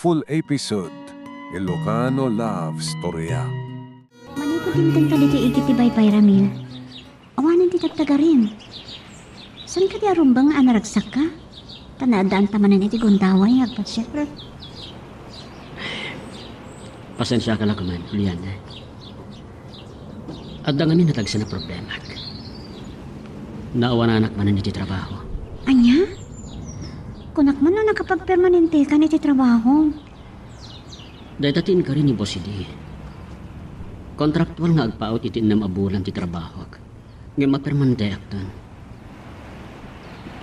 full episode Ilocano Love Storya. Manikot din kang dito ikitibay Ramil. Awanan ti tagtagarin. San ka di arumbang anaragsak ka? Tanaadaan tamanan iti gundaway agpasyek. Pasensya ka lang kuman, Juliana. At dangamin natagsa na problema. Naawa na anak manan iti trabaho. Anya? Kunak man no nakapagpermanente ka iti trabaho. Dahil tatiin ka rin ni Boss Idi. Kontraktual nga agpaot iti namabulan ti trabaho. Ngayon mapermanente aktan.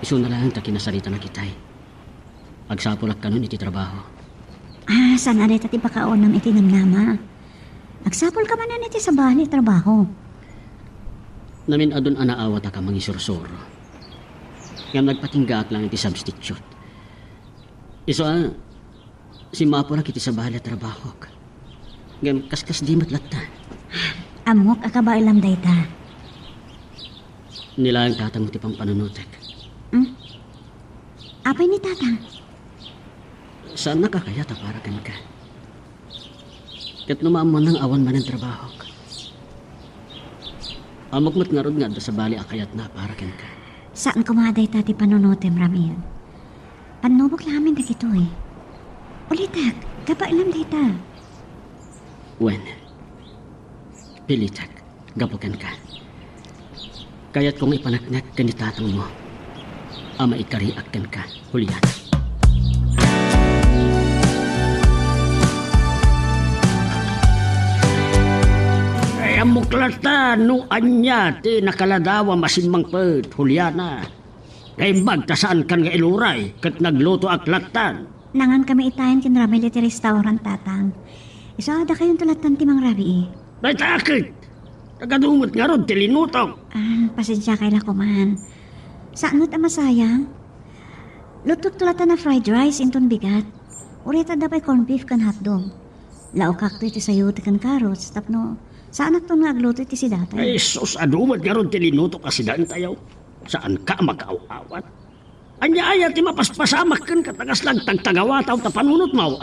Iso na lang ta kinasarita na kitay. Agsapulak ka nun iti trabaho. Saan aday tati pakaonam iti namnama? Agsapol ka man iti sa bali trabaho. Namin adun anaawat ka mga isursuro. Ngayon nagpatinggaak lang iti substitute. Iso si Mapulak iti sa bali trabaho. Ngayon kaskas di matlatan. Amok akabailam dayta. Nilayang tatang mo ti pang panunutek. Apay ni tatang? Saan nakakayata para kan ka? Kat numaamon ng awan man ang trabaho. Amok mat nga rod nga da sa bali akayat na para kan ka. Saan kumaday tati panunutem Ramil? Panubok lamin na kito eh. Ulitak, kapailam dayta. Wen, pilitak, gabukan ka. Kaya't kung ipanaknak kanitatang mo, ama ikariak kan ka, Julian. Ay, amuklata, no anya, ti nakaladawa masimang pet, Juliana. Ay, magtasaan kan nga iluray, kat nagluto aklatan. Nangan kami itayan kin Ramil iti restaurant tatang. Isaada kayong tulatan ti Mang Rabi eh. Ay, takit! Tagadumot nga ron, tilinutok. Pasensya kay lakuman. Saan mo't masayang? Lutok tulatan na fried rice inton bigat. Urita dapay corned beef kan hotdog. Lao kakto iti sayo ti kan carrots. Tapno, saan akto nga agluto iti si datay? Ay, sus, adumot nga ron, tilinutok kasi daan tayo. Saan ka mag-awawat? Anya ayat ti mapaspasamak kan katagas lang tagtagawataw ta panunot mo,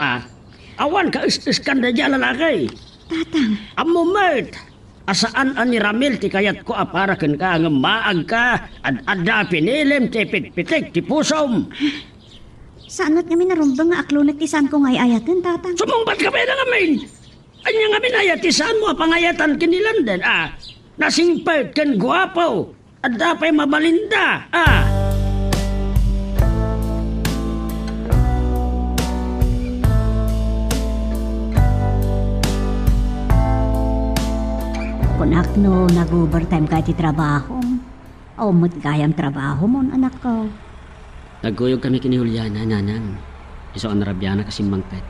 Awan ka is-iskan da dyan lalaki. Tatang. Amumet! Asaan ani Ramil ti kayat ko aparakan ka nga maag ka ad-adda pinilim ti pitpitik ti pusom. Saan mo't kami narumbang nga aklunat ti saan ko ngay ayatan tatang? Sumungbat ka ba na ngamin? Anya nga minayat ti saan mo apangayatan kinilandan, Nasingpert kan guwapo. Adda pa'y mabalinda, Kunak no, nag-overtime ka iti trabaho. O mo't gayam trabaho mo, anak ko. Nagkuyog kami kini Juliana, nanang. Iso ang narabyana kasi mangpet.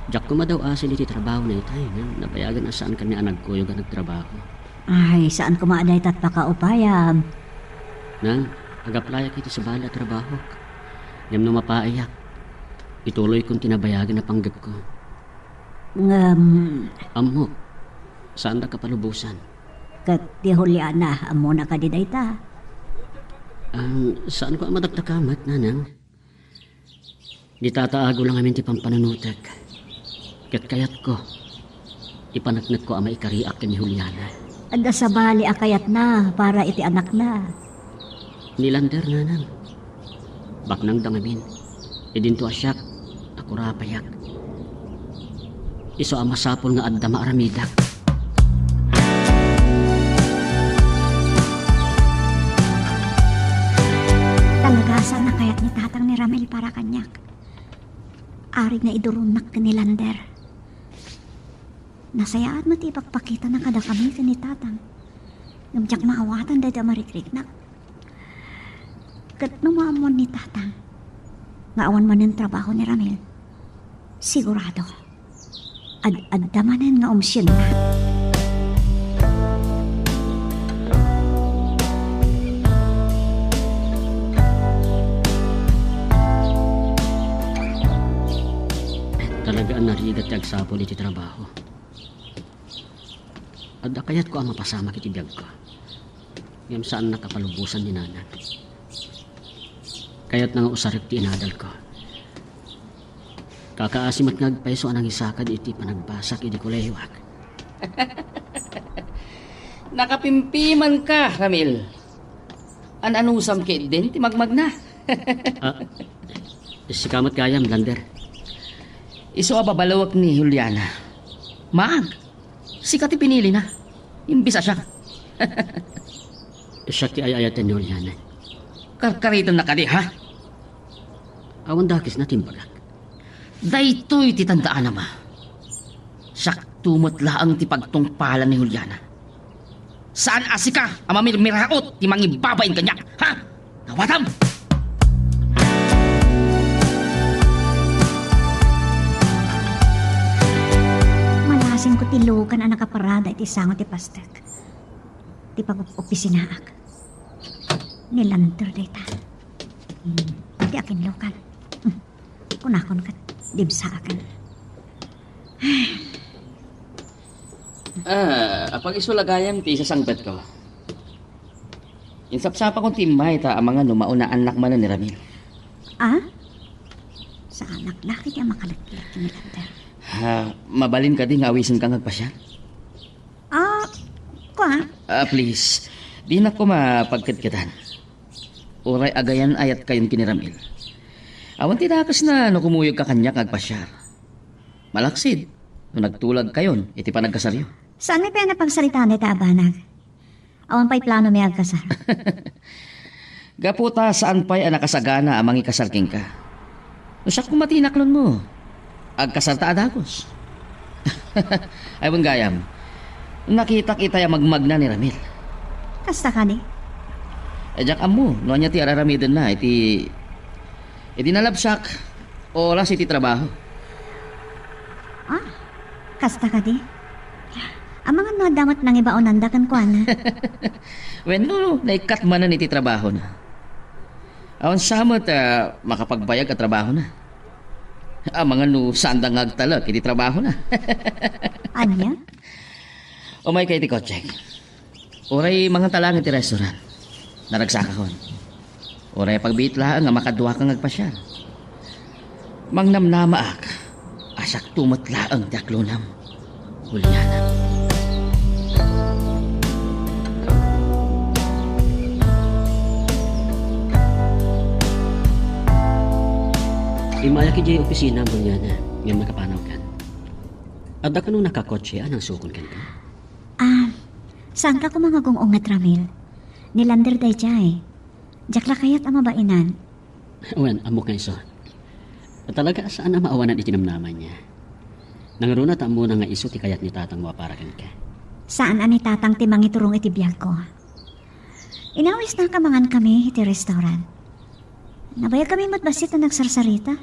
Diyak ko madaw asin iti trabaho na itay, napayagan na saan kami ang nagkuyog ang nagtrabaho. Ay, saan kumaaday tat pakaupayam? Nang, agaplayak iti sa bala trabaho. Ngam no mapaiyak. Ituloy kong tinabayagan na panggap ko. Amok, saan na kapalubusan? Kat di Juliana, amo na ka di dayta. Saan ko ang madagtakamat, nanang? Di tataago lang amin ti pampanunutek. Kat kayat ko, ipanaknat ko ang maikariak ni Juliana. Ada sa bali akayat na para iti anak na. Nilander, nanang. Baknang dangamin. Idinto asyak, ako rapayak. Iso ang masapol nga adda maaramidak. Talagasan na kayat ni tatang ni Ramil para kanyak. Arig na idurunak ka ni Lander. Nasayaan mo ti ipagpakita na kada kami ka ni tatang. Ngamtyak maawatan dahil marikrik na. Kat numaamon ni tatang. Ngaawan man ang trabaho ni Ramil. Sigurado. Ad-adamanan nga umsyon na. Talaga ang narigat yung agsapol iti trabaho. Adda kayat ko ang mapasama kiti biyag ko. Ngam saan nakapalubusan ni nanan. Kaya't nang usarik ti inadal ko. Kakaasimat ngagpaiso anang isakad iti panagbasak iti kulewak. Nakapimpiman ka, Ramil. Anusam kit din, ti magmag na. Sikamat kayam, Lander. Iso ababalawak ni Juliana. Maag. Sikat pinili na. Imbisa siya. Siya ti ayayatan ni Juliana. Karkariton na ka di, ha? Awan dakis na timbagak. Daytoy ti tandaan nama. Saktumot laang ti pagtungpalan ni Juliana. Saan asika ang mamirmiraot ti mangibabain kanya, ha? Nawatam! Malasin ko tilukan ang nakaparada iti sangot ti pastek. Ti pag-opisinaak. Nilanter day ta. Ti akin lukan. Kunakon ka dibsaakan. Apag isulagayam ti sasangbat ko. Insapsapa kong timbay ta ang mga numauna anak man ni Ramil. Ah? Sa anak laki niya makalaglag ni Lander. Mabalin ka din nga awisin kang agpasya. Kwa? Please, di na ko mapagkatkitan. Uray agayan ayat kayon kini Ramil. Awan tinakas na no kumuyog ka kanya agpasyar. Malaksid, no nagtulag kayon, iti pa nagkasaryo. Saan may pena pagsalitaan ita abanag? Awan pa'y plano may agkasar. Gaputa saan pa'y nakasagana amang ikasarking ka. No siya kung matinaklon mo, agkasar ta adagos. Ay bang gayam, nakita kita yung magmag na ni Ramil. Kasta ka di? Diyak amo, no niya ti araramidin na, iti nalabsak, oras iti trabaho. Kasta ka di? Ang mga nadamat ng iba o nandakan ko na. When no, naikat man na iti trabaho na. Awan samot, makapagbayag at trabaho na. Ang mga no, sandang agtalag, iti trabaho na. Anya? Umay kay iti kotsek. Oray mga talang iti restaurant. Naragsakahon. Oray pagbiitlaan nga makadwa kang agpasyal. Mangnamnamaak. Asak tumatlaang daklonam. Juliana. Imaya ki jay opisina mo niya na ngayon makapanaw kan. Adda ka nung nakakotse, anang sukon kan ka? Saan ka kumangagong ungat Ramil? Nilander day jay. Jakla kayat ang mabainan. Wen, amok nga iso. At talaga saan ang maawanan itinamnaman niya? Nangaruna ta muna nga iso ti kayat ni tatang mo para kan ka. Saan ani tatang timang iturong iti biyag ko? Inawis na kamangan kami iti restaurant. Nabayag kami matbasit na nagsarsarita.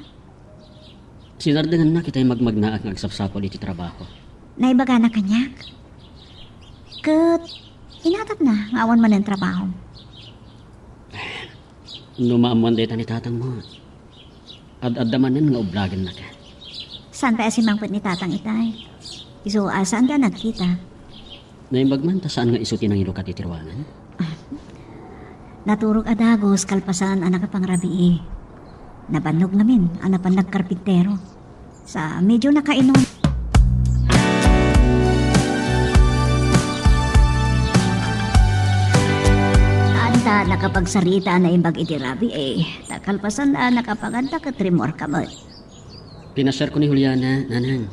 Sinardangan na kita'y magmagnaak ng agsapsapol iti trabaho. Naibaga na kanyak. Kat, inatap na, ngawan man ang trabaho. Numaamuan deta ni tatang mo. Ad-adamanan nga ublagan na ka. Saan pa si mangput ni tatang itay? Iso, saan ka nagkita? Naimbagman ta saan nga isuti ng ilukat itirwangan? Naturog adagos kalpasan anak pang rabii. Nabanog namin anak pang nagkarpintero. Sa medyo nakainom. Anta nakapagsarita na imbag iti rabi takalpasan na nakapaganta ka trimor kamot. Pinashare ko ni Juliana, nanang.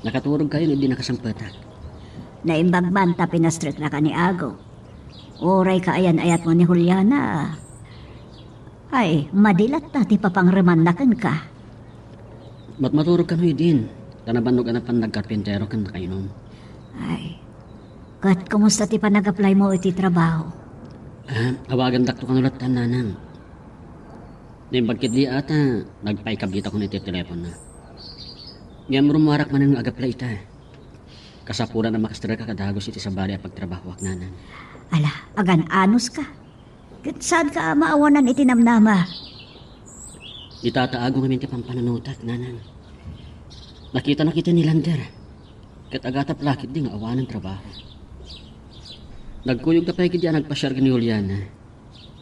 Nakaturog kayo na hindi nakasampatak. Naimbag man ta pinastrek na ka ni Ago. Oray kaayan-ayat mo ni Juliana. Ay, madilat na ti papangremanakan ka. Maturog ka no din. Tanabanog na pan nagkarpintero kan nakainom. Ay, kat kumusta ti pa nag-apply mo iti trabaho? Awagan dakto kang ulatan, nanang. Nimbagkit di ata, nagpaikablita ko niti telepon na. Ngayon rumarak man angag-apply ita. Kasapura na makastira ka kadagos iti sa bali at pagtrabaho ak nanang. Ala, agan anos ka. Kat saan ka maawanan itinamnama? Itataago ngamin ti pampananutat, nanang. Nakita na kita ni Lander. Kat agatap lakit di nga awan ng trabaho. Nagkuyog ka pa ikid yan nagpasyar ni Juliana.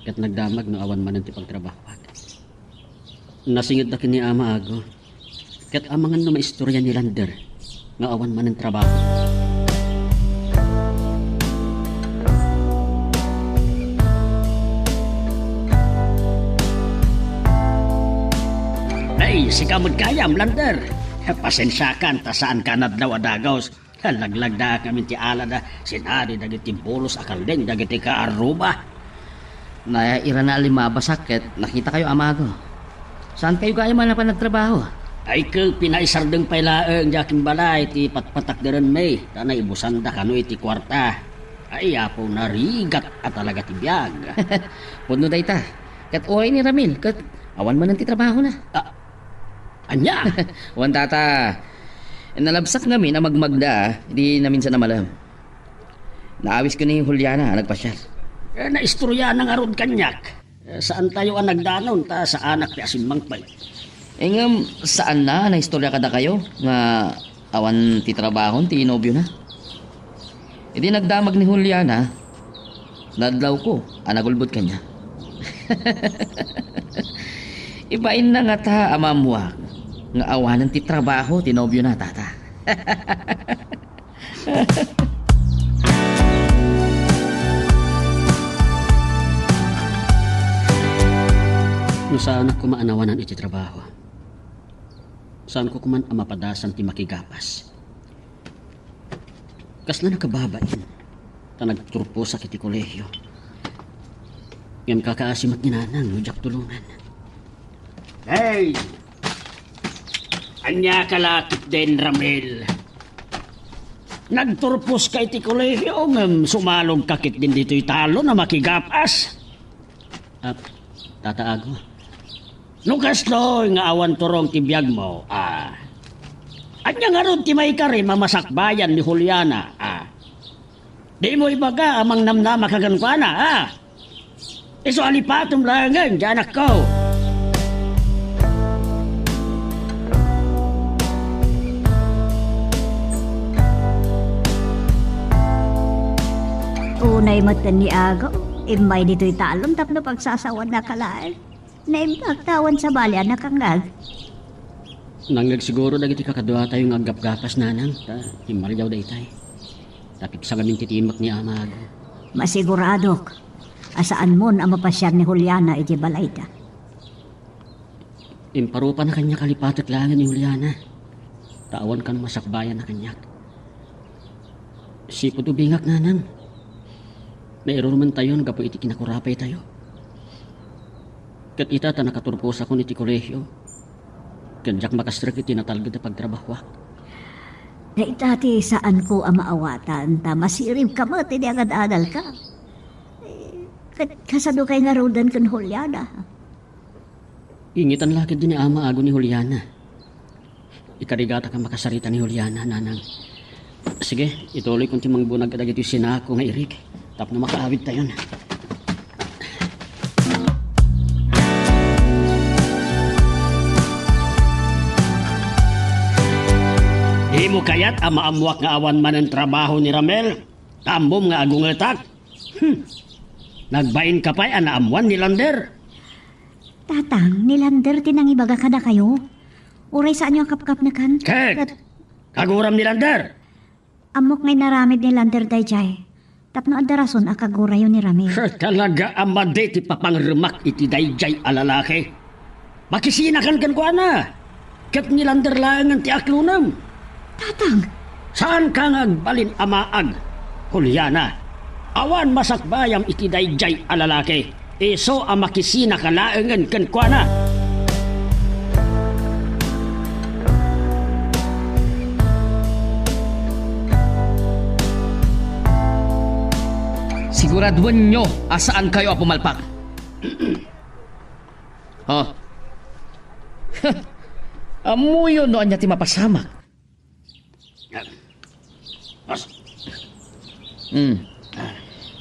Kat nagdamag no awan man ti pagtrabaho. Nasingit na kini ama ago. Ket amangan no maistorya ni Lander nga awan man ang trabaho. Ay, si kamod kayam, Lander. Pasensyakan, ta saan ka nadlaw adagaws. Laglag da kami ti ala da, sinari dagiti bolos akaldeng dagiti ka aruba. Naira na limabasak ket nakita kayo amago. Saan kayo kaya man pa nagtrabaho? Ay kag pinaisardeng pailaeng jaking balay ti patpatak deren may. Tanay ibusan da kano iti kwarta. Ay apo narigat at talaga ti biyag. Puno day ta. Ket oray ni Ramil, ket awan man ti trabaho na. Anya? Wan tata. Nalabsak namin na magmagda, hindi namin sa namalam. Naawis ko ni Juliana, nagpasyal. Naistorya ng arod kanyak. Saan tayo ang nagdanon ta sa anak ni Asimbang Pay? Ngam, saan na istorya kada kayo? Nga awan ti trabaho, ti nobyo na. Hindi nagdamag ni Juliana, nadlaw ko, anagulbot kanya. Ibain na nga ta, amamwa. Nga awanan ti trabaho, tinobyo na, tata. No saan ako maanawanan iti trabaho? Saan ko kuman amapadasan ti makigapas? Kas na nakababain, ta nagturpo sa kiti kolehyo. Ngam kakaasimat ni nanang, nujak tulungan. Hey! Anya kalakit din, Ramil. Nagturpos ka iti kolehyo, ngam sumalog kakit din dito'y talo na makigapas. Tataago. Lukas lo, nga awan turong tibiyag mo, Anya nga ron ti may kari mamasakbayan ni Juliana, Di mo ibaga amang namnama kaganpana, Iso alipatong langan, janak ko. Unay matan ni Agaw, imay dito'y talon tapno pagsasawan na kalaan. Naimpagtawan sa balya na kangag. Nanggag siguro dagiti kakadwa tayo nga gapgapas nanang, ta himaryaw da itay. Tapik sa kaming titimak ni Amag. Masiguradok, asaan mon ang mapasyar ni Juliana iti balay ta. Imparupa na kanya kalipatat langan ni Juliana. Tawan kan masakbayan na kanyak. Sipod ubingak nanang. Mayroon man tayo nagapo iti kinakurapay tayo. Kat ita ta nakaturpos ako niti kolehyo. Kanjak makastrak iti natalgad na pagtrabahwak. Na itati saan ko ang maawatan ta masirib ka mo, tini agad-adal ka. Kasado kay nga rodan kan Juliana. Ingitan lakid din ni Ama Ago ni Juliana. Ikarigata ka makasarita ni Juliana, nanang. Sige, ituloy kung timang bunag kadag ito sinako nga irig. Tap na makaawid tayo na. Di mo kayat amaamuak nga awan man ang trabaho ni Ramel. Tambom nga agungetak. Nagbain ka pa'y anaamuan ni Lander. Tatang, nilander tinang ibaga kada kayo. Uray saan yung kapkap na kan? Kek! Kaguram ni Lander. Amok ngay naramid ni Lander dayjay. Tapno ang darason akagura yun ni Ramil. Talaga amade ti papangremak iti dayjay alalaki. Makisinakan kan ko ana. Kat ni Lander lang ang ti aklunam. Tatang! Saan ka ngagbalin amaag? Juliana, awan masakbayam iti dayjay alalaki. Iso ang makisina kalaangan kan ko ana. Siguraduhan nyo asaan kayo pumalpak. Oh. Amuyo no anya ti mapasamak.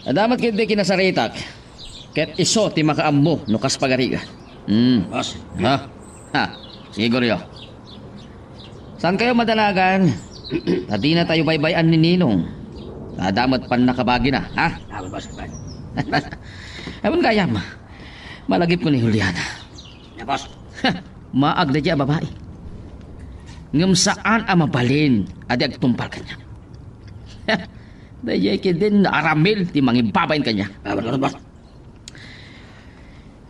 Adamat kiti kinasaritak. Ket iso ti makaammo no kas pagariga. Boss. Ha, siguro yo. Saan kayo madalagan? Tadi na tayo baybayan ni Ninong. Adamat pan nakabagi na, ha? Boss. Ewan kayam. Malagip ko ni Juliana. Boss. Maag na dyan babae. ngam saan ang mabalin adi agtumpal kanya. Dayay ki din na aramil ti mangibabayin kanya.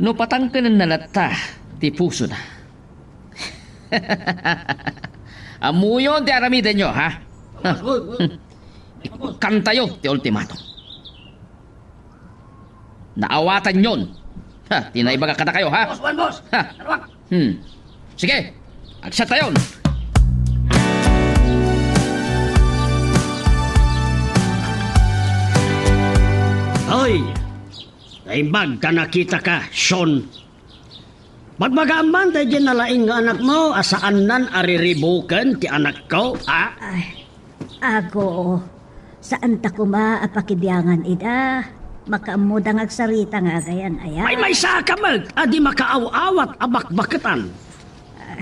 No patangkan na nalata ti puso na. Amuyon ti aramidan nyo, ha? Kantayo ti ultimatum. Naawatan yon. Ha, tinaibaga ka na kayo, ha? Boss! Ha. Sige, agsat tayon. Hoy! Naimbag ka nakita ka, Sean. Magmagaman tayo dyan nalaing nga anak mo, asaan nan ariribukan ti anak ko, ha? Ay, ako, saan ta kuma apakibyangan ida? Makaamudang agsarita nga agayan, ayan. May saka mag, adi makaaw-awat abakbaketan.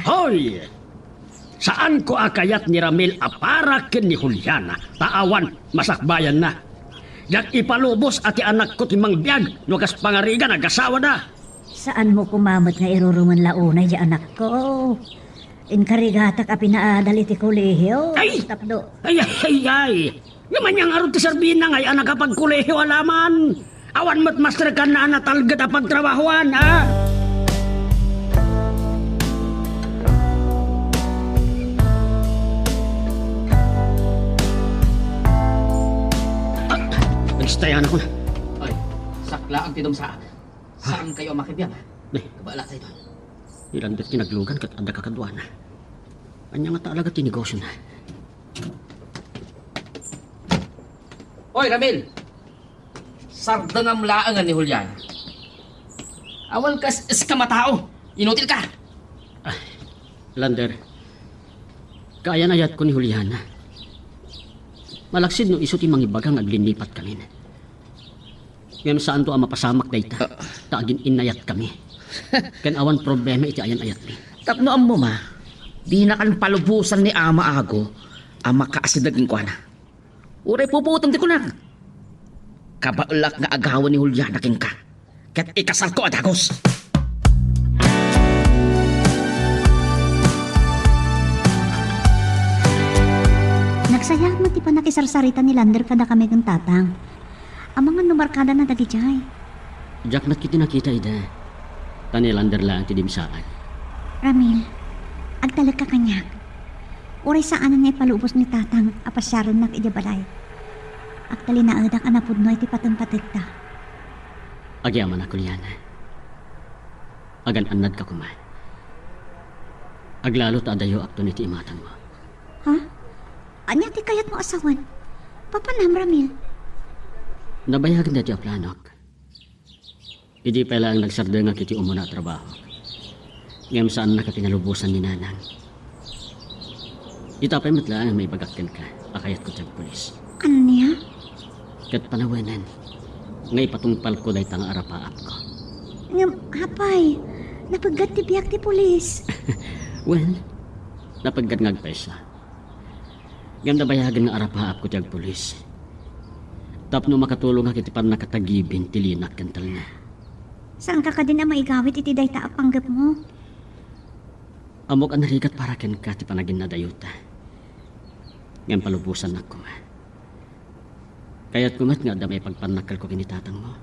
Hoy! Saan ko akayat ni Ramil aparakin ni Juliana? Taawan, masakbayan na. Yak ipalubos ati anak ko timang biyag, nukas pangarigan, nagasawa na. Saan mo kumamot nga iruruman launay di anak ko? Inkarigata ka pinaadali ti kolehiyo. Ay! Tapdo. Ay! Yaman yang arot ti Sarbina ngay anak kapag kulehiyo alaman. Awan mo't master ka na natalgad apag trabahuan, ha? Nagstayan ako na. Ay, sakla ang tidom saan kayo makibyan, ha? Ay, Kabala tayo doon. ilan dat tinaglugan kat anda kakaduan na. Anya nga talaga tinegosyo na. Hoy, Ramil! Sardangam laangan ni Juliana. Awal ka kamatao. Inutil ka. Lander, kaya na yat ko ni Juliana. Malaksid no iso ti mangibagang aglinipat kami. Ngayon saan to ang mapasamak na ita? Taagin inayat kami. Kan awan problema iti ayan ayat mi. Tapno mo ma, di na kan palubusan ni Ama Ago ang makaasidagin ko na. Uray puputom di ko na. Kabaulak nga agawan ni Juliana king ka. Kat ikasal ko adagos. Nagsayag mo ti pa nakisarsarita ni Lander kada kami ng tatang. Ang mga numarkada na dagijay. Jack na kita nakita ida. Tanilander lang ti dimsaan. Ramil, agtalag ka kanyak. Uray saan nga ipalubos ni tatang apasyaron na idibalay. Agtali na adak anapod no iti patang-patik ta. Agyaman ako liyan. Agan anad ka kuman. Aglalo ta adayo akto ni ti imatang mo. Ha? Anya ti kayat mo asawan? Papanam, Ramil. Nabayag na ti aplanok. Idi pala ang nagsarda nga kiti umuna trabaho. Ngam saan na katinalubusan ni nanang. Itapay matlaan may bagakkan ka. Akayat ko tiyag polis. Ano niya? Kat panawanan. Ngay patungpal ko day tanga arapaap ko. Ngam, hapay. Napagat ti biyak ti pulis. Well, napagkat ngagpesa. Ngam nabayagan nga arapaap ko tiyag polis. Tapno makatulong nga kiti pan nakatagibin tilinak kantal na. Saan ka din na maigawit iti dayta apanggap mo? Amok ang narigat para ken ka ti panagin na dayuta. Ngam palubusan na ko. Kaya't kumat nga damay pagpanakal ko kinitatang mo.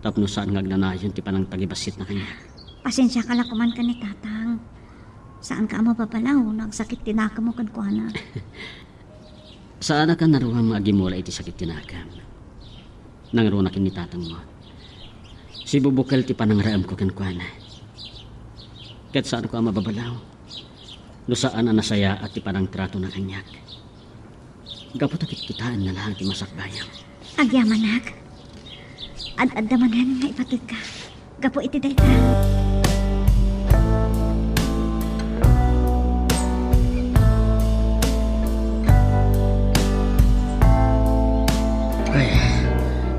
Tapno saan nga agnanayon ti panang tagibasit na kanya. Pasensya ka lakuman ka ni tatang. Saan ka mo papalaw? Nagsakit tinaka mo kadkuana. Saan ka naruang agimula iti sakit tinakam? Nangruna kinitatang mo. Si bubukal ti panang raam ko kankwana. Kat saan ko ang mababalaw? No saan ang nasaya at ti panang trato na kanyak. Gapot at kitaan na lang ti masakbayang. Agyamanak. Ad-adamanan nga ipatid ka. Gapo iti dayta. Ay,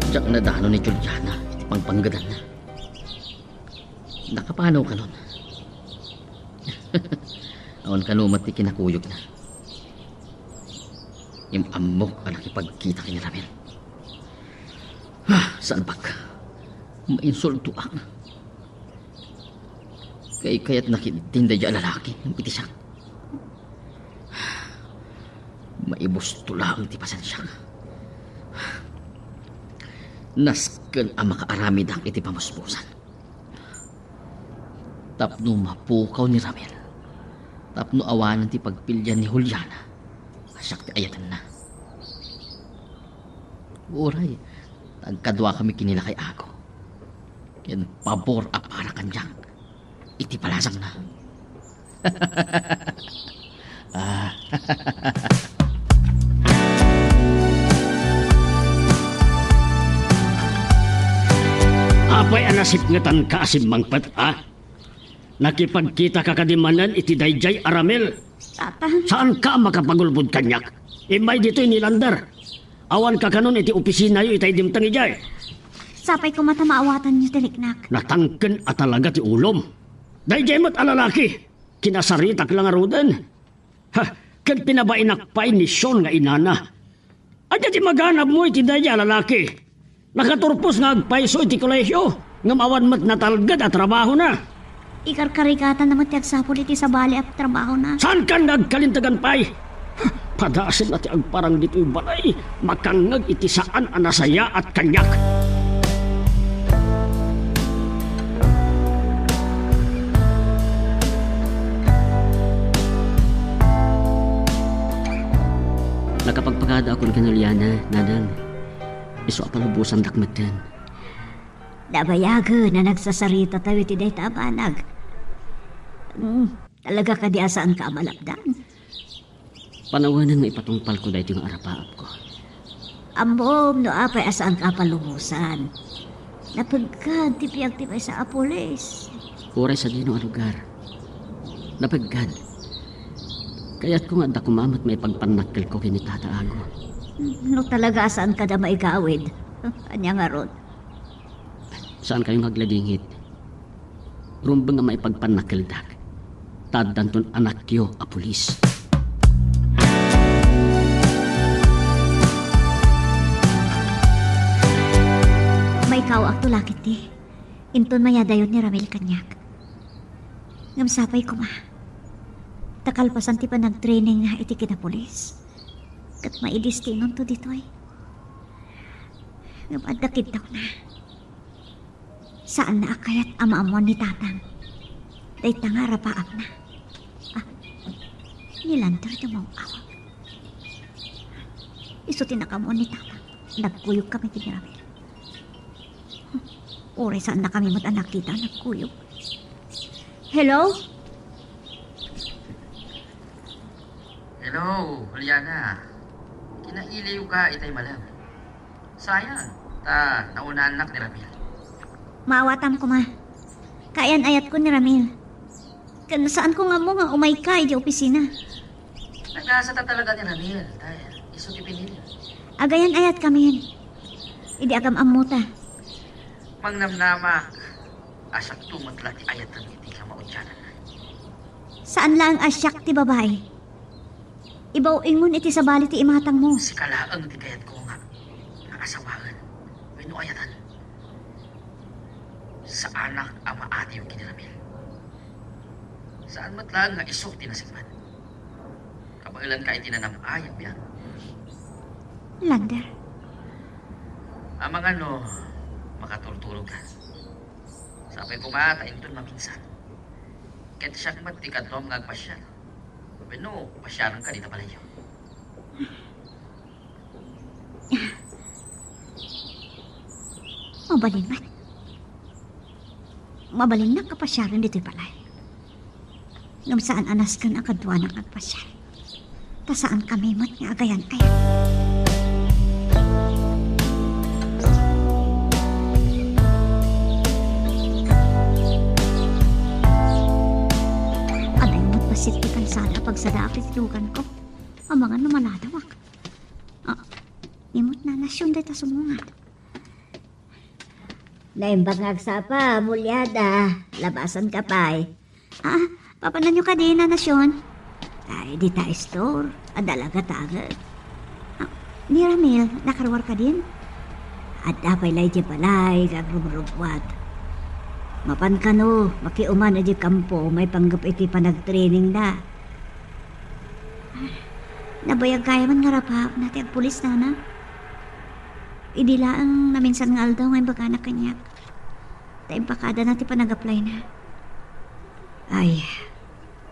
diyak na dano ni Juliana. Iti pangpanggadan na. Nakapanaw ka nun. Awan kanumat ti kinakuyog na. Yung amok ang nakipagkita kay Ramil. Saan bag? Mainsulto ang. Kaya't nakitinda dyan lalaki. Yung iti siya. ibus tulang ti pasensya. Nasken ang makaaramid ang iti pamuspusan. Tapno mapukaw ni Ramil. Tapno awanan ti pagpilyan ni Juliana. Asyak ti ayatan na. Uray, nagkadwa kami kinila kay Ako. Yan pabor a para kanyang. Iti palasang na. Apay anasip ngatan ka asim mangpat, ha? Nakipagkita ka kadimanan iti dayjay Aramel. Tatang, Saan ka makapagulbud kanyak? Imay dito inilandar. Awan ka kanon iti opisina yu itay dimtang ijay. sapay ko mata maawatan niyo tiniknak. Natangken at talaga ti ulom. Dayjay mo't alalaki. Kinasaritak lang arudan. Ha, kan pinabainakpay ni Sean nga inana. Adya ti maganap mo iti dayjay alalaki. Nakaturpos nga agpaiso iti kolehyo. Ngamawan mo't natalgad at trabaho na. Ikarkarikatan naman tiyag sapul iti sa bali at trabaho na. Saan ka nagkalintagan pay? Padasin at ang parang dito'y balay. Makangag iti saan anasaya at kanyak. Nakapagpagada ako ng kanulyana, Nanang. Iso apalubusan dakmat din. Dabayaga na nagsasarita tayo iti day tabanag. Talaga ka di asaan ka malapdan. Panawanan nga ipatungpal ko dahil yung arapaap ko. Ambom no apay asaan ka palubusan. Napagkad tipiyag tipay sa apulis. Huray sa dino ang lugar. Napagkad. Kaya't ko nga da kumamat may pagpanakil ko kinitatago. No talaga asaan ka da maigawid. Anya nga ron. Saan kayong hagladingit? Rumbang nga may pagpanakildak. Tadanton anak yo a pulis. May ikaw ak tulakit ti. Inton mayadayon ni Ramil kanyak. Ngamsapay ko ma. Takalpasan ti pa nag-training nga iti kinapulis. Kat maidistinon to ditoy. Ngamadakit daw na. Saan na akayat amaamon ni tatang? Day tanga rapaap na. Nilantar na mong awak. Iso tinakamon ni tatang. Nagkuyog kami tinirabil. Oray saan na kami anak kita nagkuyog. Hello? Hello, Juliana. Kinailiw ka itay malam. Sayang, naunahan nak ni Ramil. Maawatam ko ma. Kayan ayat ko ni Ramil. Saan ko nga mo nga umay ka di opisina. Nagasa ta talaga ni Ramil. Dahil iso ti pinili. Agayan ayat kami. Idi agam amuta. Mangnamnama. Asak tumatla ti ayatan iti ka maudyanan. Saan lang asyak ti babae? Ibaw ingon iti sa bali ti imatang mo. Si kalaang ti kayat ko nga. Nakasawagan. Wino ayatan. Sa anak ang maati yung kiniramil. Saan matlang nga isok tinasigman? Kabagilan ka itinanam-ayap yan. Lander. Ang mga makatultulog ka. Sabay ko matain doon maminsan. Kahit siya matikad mo mga agpasyal. Pero pasyalan ka dito pala yun. Mabalin man. Mabalin na kapasyaran dito'y palay. Ngam saan anas kan ang kadwa ng agpasyal. Ta saan kami mat nga agayan kaya. Anay mo't pasitikan sana pag sa dapit lugan ko. Ang mga numaladawak. Imot na nasyon dito sumungat. Naimbang agsapa, mulyada. Labasan ka pa'y. Papanan nyo ka din na nasyon. Ay, di tayo store. Adalaga tagad. Ni Ramil, nakarwar ka din? At dapay lay di balay, gagrumrubwat. Mapan ka no, makiuman na di kampo, may panggap iti pa nag-training na. Nabayag kaya man nga rapahap natin ang pulis na. Idila ang naminsan nga aldaw ngayon baga na kanyak. Tayo pakada natin pa nag-apply na. Ay,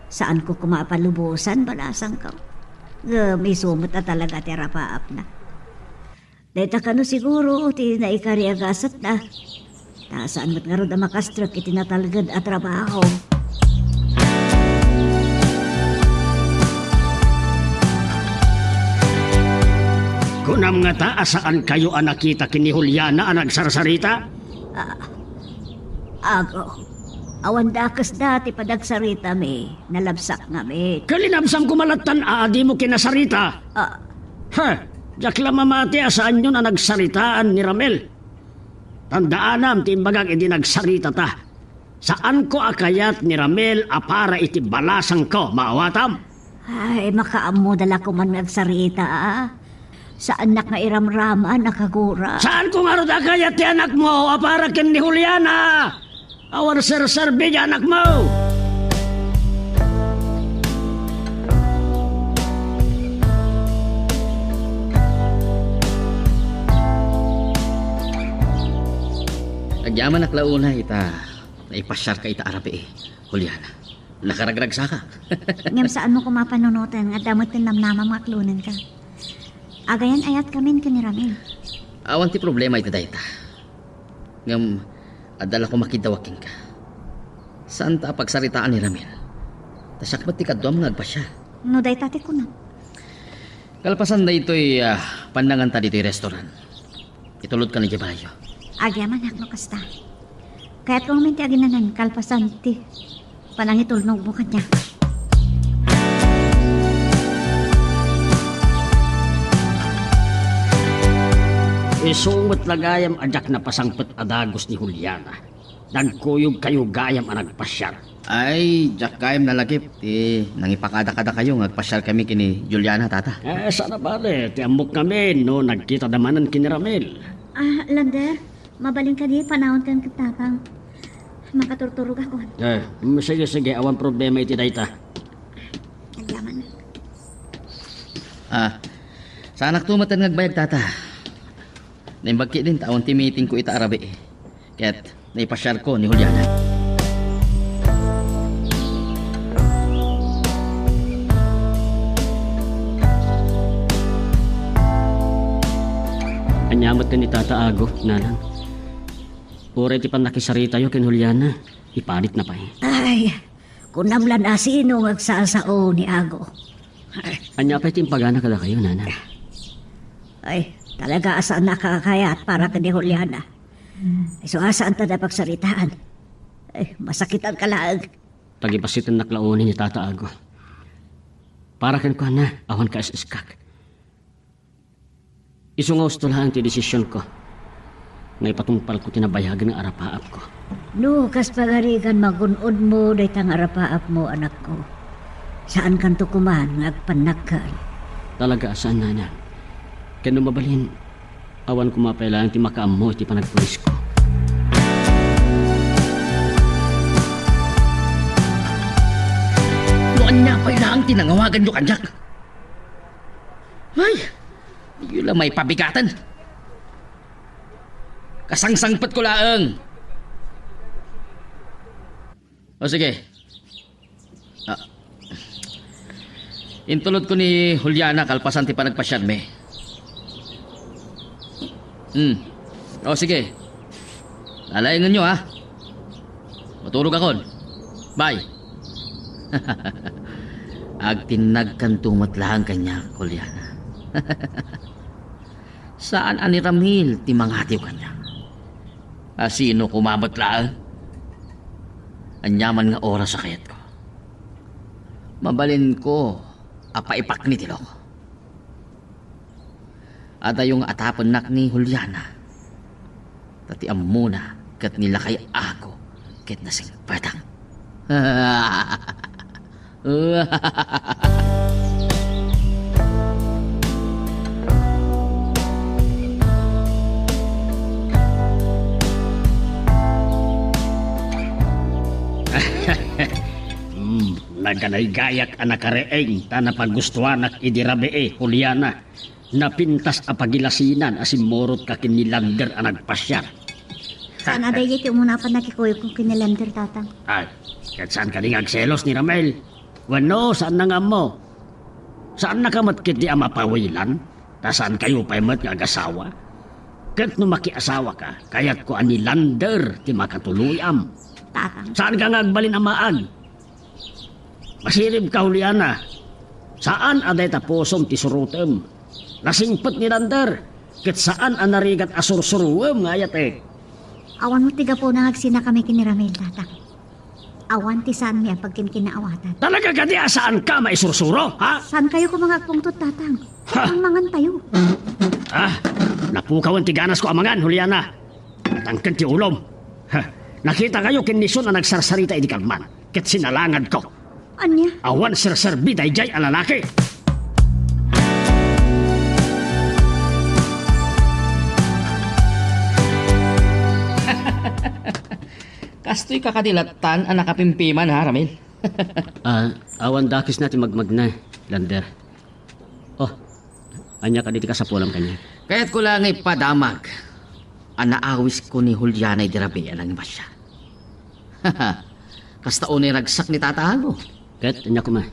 saan ko kumapalubusan balasang ka? May sumot na talaga ti rapaap na. Dahil ka no siguro, ti na ikariagasat na. Saan mo't nga ro na makastrap iti natalagad at trabaho. Kunam nga ta, asaan kayo ang nakita kini Juliana ang nagsarsarita? Ago, awan dakas dati padagsarita mi, nalabsak nga mi. Kalinabsam kumalatan, di mo kinasarita. Ha, jak lamamati asaan yun ang nagsaritaan ni Ramel. Tandaanam, timbagang iti nagsarita ta. Saan ko akayat ni Ramel para iti balasang ko, maawatam? Ay, makaamo dala ko man nagsarita Saan nak nga iramrama, nakagura. Saan ko nga rin akayat ti anak mo para kin ni Juliana? Awar sir-serbi di anak mo. Agyaman naklauna ita, naipasyar ka ita arabi Juliana. Nakaragrag sa ka. Ngam saan mo kumapanunutan nga damot tinamnama mga klunan ka. Agayan ayat kami ni Ramil. Awan ti problema ita dayta. Ngam, adala ko makidawakin ka. Saan ta pagsaritaan ni Ramil? Tasakmat ti kadwam nagpasya. No day tati ko na. Kalpasan na ito'y pandangan ta dito'y restaurant. Itulod ka ni Jabayo. Agyaman hakno kasta. Kaya't kung minti aginanan kalpasan ti panangitulnog mo kanya. Isungot lagayam ajak na pasangpet adagos ni Juliana. Nagkuyog kayo gayam ang nagpasyar. Ay, Jack kayam nalagip. Nangipakada-kada kayo, nagpasyal kami kini Juliana, tata. Sana bale, tiambok kami no nagkita damanan kini Ramel. Lander, mabaling ka di, panahon kang katapang. Makaturturog ako. Sige, awan problema iti dayta. Agyaman. Saanak tumatan ngagbayag, tata. Naimbagki din, taon ti meeting ko ita arabi. Kaya't naipasyal ko ni Juliana. Anyamot ka ni Tata Ago, nalang. Uray ti pan nakisarita yo kin Juliana. Ipalit na pa Ay, kunamlan asino agsasao ni Ago. Anya pa timpagana kada kayo, nana. Ay, talaga asaan nakakayat para ka ni Juliana. Ay, so asaan ta na pagsaritaan? Ay, masakit ang kalaag. Tagipasitan naklaunin ni Tata Ago. Para kan ko na, awan ka iskak. Isungaw lang ti desisyon ko. Ngay patungpal ko tinabayagan ng arapaap ko. Lukas pagarigan magunod mo day tang arapaap mo anak ko. Saan kan tukuman ngagpanakkan? Talaga saan nana? Kaya mabalin, awan ko mapailangan ti makaam mo iti panagpulis ko. Noon niya pa ilang tinangawagan nyo kanyak. Ay, yun lang may pabigatan. Kasangsangpat ko laang. O sige. Intulod ko ni Juliana kalpasan ti panagpasyan me. O sige. Lalayangan nyo Matulog akon. Bye. Agtinag kan tumatlaang kanya, Juliana. Saan ani Ramil ti mangatiw kanya? Sino kumabatlaan? Anyaman nga oras sa kayat ko. Mabalin ko, apaipak ni Tilok. At yung atapon nak ni Juliana. Tati amuna kat nila kay ako ket nasing patang. Naganay-gayak anak kareeng ta napaggustuanak idirabe Juliana. Napintas apagilasinan asin morot ka kinilander anak pasyar. Saan aday iti umuna pa nakikuyo kong kinilander tatang? Ay, kat saan ka ding agselos ni Ramel? Wano, saan na nga mo? Saan nakamatkit di ama pawilan? Ta saan kayo paimat nga agasawa? Kat no makiasawa ka, kaya't ko ani lander ti makatuluyam. Tatang, Saan ka nga agbalin amaag? Masirib ka, Juliana. Saan aday taposom ti surutem? Nasingpet ni lander. Kat saan anarigat asursuruem nga ayat awan mo tiga po nagsina kami kiniramil tatang. Awan ti saan mi ang pagkinkinaawatan. Talaga ka di saan ka maisursuro, ha? Saan kayo kumangagpungtot tatang? Ang mangan tayo. Ah, napukawan ti ganas ko amangan, Juliana. Natangkan ti ulom. Ha, nakita kayo kinisyon na nagsarsarita idi kalman. Ket sinalangad ko. Anya? Awan sirserbi dayjay a lalaki. Kastoy kakadilatan ang nakapimpiman ha, Ramil. Awan dakis natin magmag na, lander. Oh, anya ka dito ka sa pulam kanya. Kaya't ko lang ipadamag. Ang naawis ko ni Juliana idirabe alang ba siya. Kasta unay ragsak ni tatago. Ket, anya ko ma.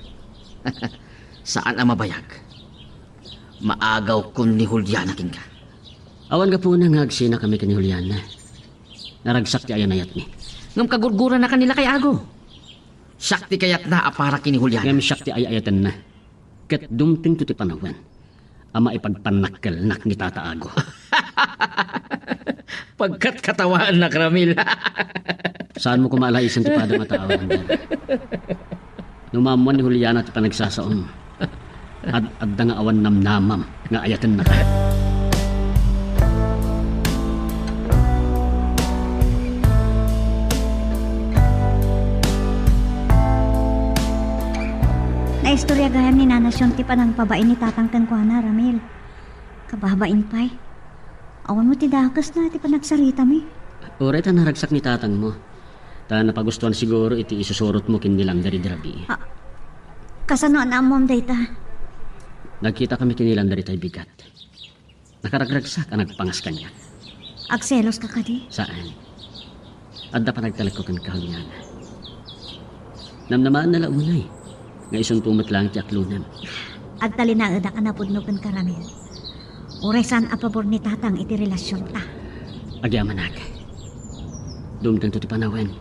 Saan ang mabayag? Maagaw ko ni Juliana king ka. Awan ka po na ngagsina kami kani Juliana. Naragsak ti ayan ayat ni. Ngam kagurgura na kanila kay Ago. Sakti kayat na apara kini Juliana. Ngam siyak ti ayayatan na. Ket dumting to ti panawan. Ama ipagpanakkel nak ni Tata Ago. Pagkat katawaan na Ramil. Saan mo kumalaisan ti padang mataawan dyan? Numamuan ni Juliana ti panagsasaon. Adda nga awan namnamam nga ayatan na ka. Naistorya gayam ni Nanasyon ti panang pabain ni tatang Tankwana, Ramil. Kababain pa'y. Awan mo ti dakas na ti panagsarita mi. Oray ta naragsak ni tatang mo. Ta napagustuhan siguro iti isusurot mo kinilang dari dirabi. Kasano na amom dayta? Nagkita kami kinilang dari tayo bigat. Nakaragragsak ang nagpangas kanya. Agselos ka kadi? Saan? Adda pa nagtalag ko kan kahulyan. Namnamaan na launay. Nga isang tumat lang ti aklunan. Agtalinaada ka na pudnugan ka, Ramil. Uray saan a pabor ni tatang iti relasyon ta. Agyaman ak. Dumtang to ti panawen.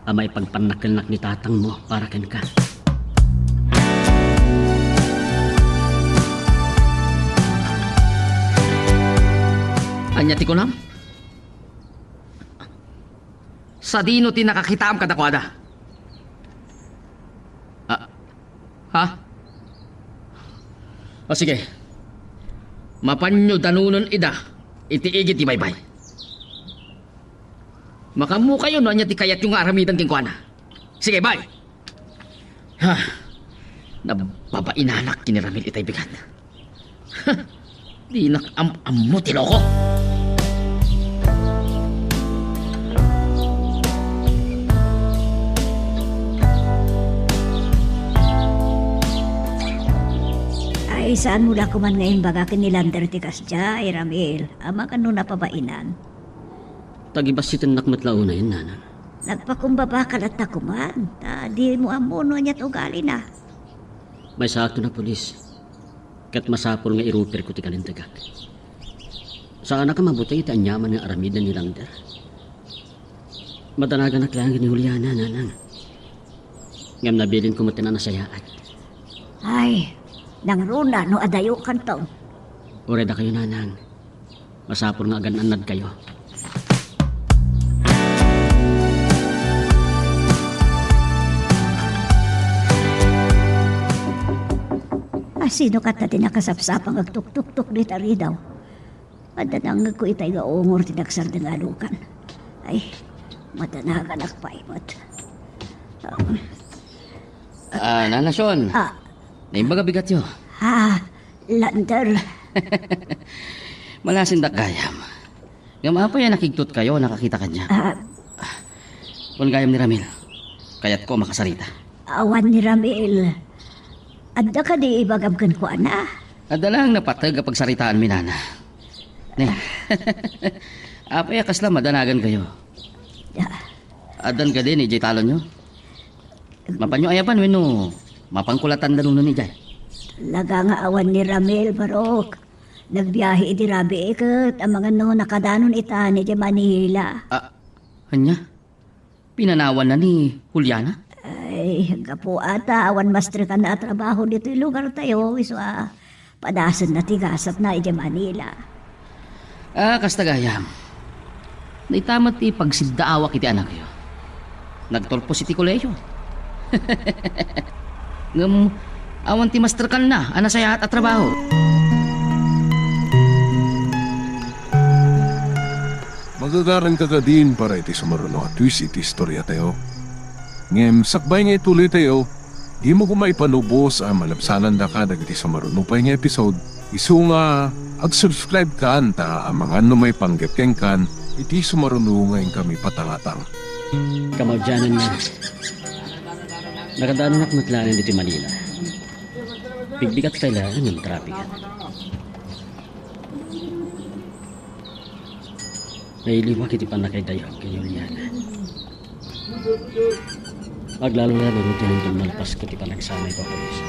Ama ipagpanakilnak ni tatang mo para ken ka. Anya ti kunam? Sa dino ti nakakitaam kadakwada? Ha? O sige. Mapanyo danunon ida. Itiigit ti baybay. Makamu kayo no anya ti kayat yung aramidan king kuana. Sige, bye. Ha. Nababainanak kiniramil itay bigat. Ha. Di nak-am mo ti loko. Ay, saan mula kuman ngayon baga kinilander ti kasya, Ramil? Ama ka na pabainan. Tagibasitin nak matlauna yun, nanan. Nagpakumbaba ka at takuman. Di mo amuno niya't ugali na. May sakto na pulis. Kat masapol nga iruper ko ti kalintagak. Saan ka mabutay iti anyaman ng aramidan ni Lander? Matanagan na klang ni Juliana, nanan. Ngam nabilin ko matinan na sayaan. Ay, nang runa no adayo kantaw. Oreda kayo, nanan. Masapol nga agan-anad kayo. Sino ka ta tinakasapsapang agtuk-tuk-tuk di tari daw? Madanangag ko itay ga ongor tinagsar ng alukan. Ay, matanagan akpaimot. Nanasyon. Naimbaga bigat yo. Lander. Malasin da gayam. Ngam apa yan nakigtot kayo, nakakita kanya. Kung gayam ni Ramil, kayat ko makasarita. Awan ni Ramil. Adda ka di ibagabgan ko, ana. Adalang napatag kapag saritaan minana. Ne. Apay kasla madanagan kayo. Adan ka din, ijay talon nyo. Mapanyo ayapan, wino. Mapangkulatan dalong nun ijay. Laga nga awan ni Ramil, Barok. Nagbiyahe di Rabi ikat ang mga no nakadanon ita ni di Manila. Hanya? Pinanawan na ni Juliana? Ay, gapo ata, awan master ka na trabaho dito yung lugar tayo. Iso padasan na tigasat na di Manila. Kastagayam. Naitamat ti pagsidaawa kiti anak yo. Nagtorpo si ti koleyo. Ngam, awan ti master kan na, ana saya at trabaho. Magagaran ka ka din para iti sumaruno at twist iti istorya tayo. Ngem, sakbay nga ituloy tayo, di mo kumaipanubos ang malapsanan da ka dagiti sumaruno pa nga episode. Isu nga, ag-subscribe ka anta ang mga may panggapkeng kan, iti sumaruno ngayon kami patangatang. Kamaudyanan na. Nakadaan na matlanan dito Manila. Bigbigat kailangan yung trapikan. Nailiwag iti panakaydayo kay Juliana. Maglalo-lalo rin din malpas ko ti panagsanay ko polis.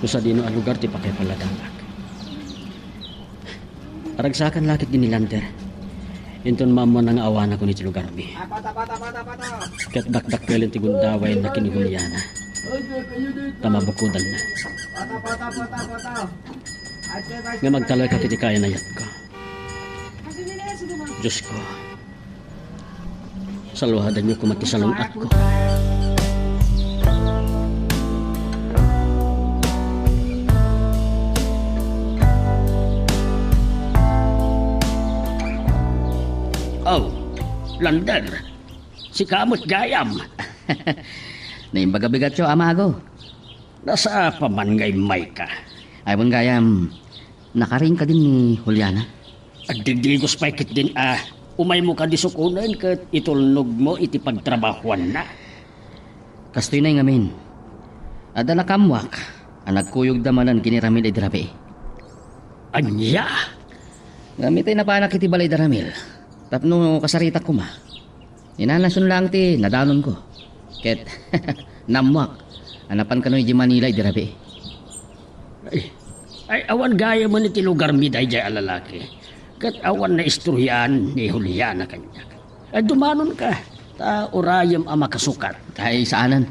Kung sa dino ang lugar ti pakipaladamak. Aragsakan lakit din ni Lander. Inton mamo nang awana ko ni ti lugar mi. Kat dakdak kailan ti gundaway na kini Juliana. Tamabukudan na. Nga magtalay ka kiti kaya na yat ko. Diyos ko, saluhadan niyo kumati sa lungat ko. Oh, Lander, si Kamot Gayam. Naimbagabigat yo, amago. Nasa paman ngay may ka. Ayon Gayam, nakaring ka din ni Juliana. Agdigdigos pa ikit din umay mo ka disukunan kat itulnog mo iti pagtrabahuan na. Kastoy na yung amin. Ada na kamwak, ang nagkuyog damanan kiniramil ay dirabi. Anya? Gamitay na panak iti balay daramil. Tapno kasarita ko ma. Inanasun lang ti nadanon ko. Ket namwak, anapan ka no iti Manila ay dirabi. Ay awan gaya mo niti lugar mi day jay alalaki. Kat awan na istoryan ni Juliana kanya. Ay dumanon ka. Ta orayam ama kasukat. Ay saanan.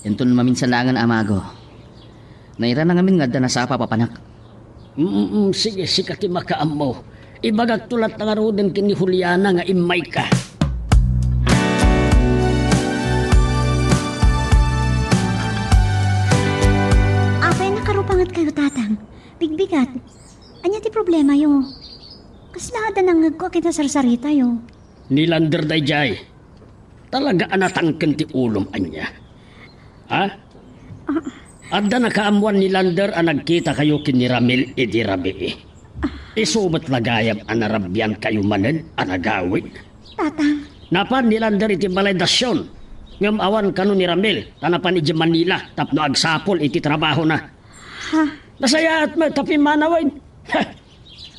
Enton maminsan langan amago. Naira na ngamin nga da nasapa papanak. Sige, sikati makaam mo. Ibagag tulat na nga roden kini Juliana nga imay ka. Apay nakarupangat kayo, tatang. Bigbigat. Anya ti problema yo. Kaslada nang ngagko kita sarsarita yo. Ni Lander day jay. Talaga anatangken ti ulom anya. Ha? Adda nakaamuan ni Lander ang nagkita kayo kini Ramil edi Rabi. Isubat lagayam anarabyan kayo manen anagawin. Tatang. Napan ni Lander iti baledasyon. Ngam awan kanu ni Ramil. Tanapan iti Manila. Tapno agsapol iti trabaho na. Ha? Nasaya at may tapi manawin.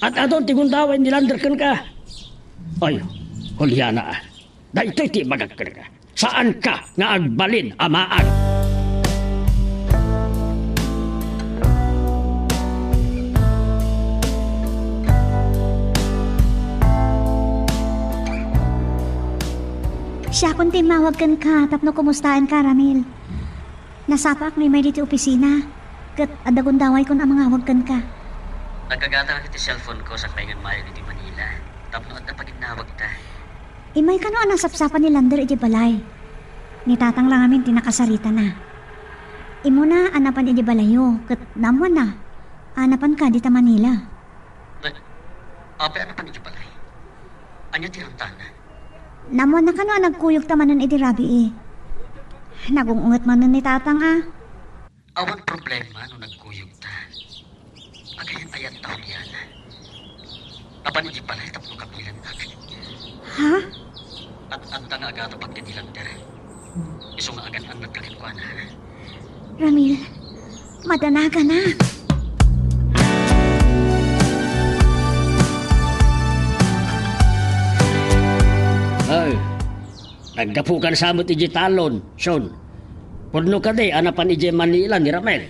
At aton tigundawin ni Lander kan ka. Ay, Juliana da ito'y ti magagkan ka. Saan ka nga agbalin amaan? Siya kung timawag kan ka, tapno kumustahan ka, Ramil. Nasapak may dito opisina. Kat adagundaway kung amang awag kan ka. Nagkagata ka iti cellphone ko sa paingan mayo dito Manila. Tapno at napaginawag ta. Imay ka no ang nasapsapan ni Lander iti balay. Nitatang lang amin tinakasarita na. Imo na anapan iti balayo. Kat namuan na. Anapan ka dita Manila. Ape, ano pa niyo balay? Anya tirantana? Namuan na ka no nagkuyog tamanan iti Rabi eh. Nagungungat man nun ni tatang Awan problema no nagkuyog ta. Agayan ayat taon yan. Apan iti balay tapno kapilan natin. Ha? At anta nga agato pag Lander. Iso nga agan ang nagkakin na. Ramil, madanaga na. Ay, nagdapukan sa amot iji talon, Sean. Pudno ka di, anapan iji Manila ni Ramel.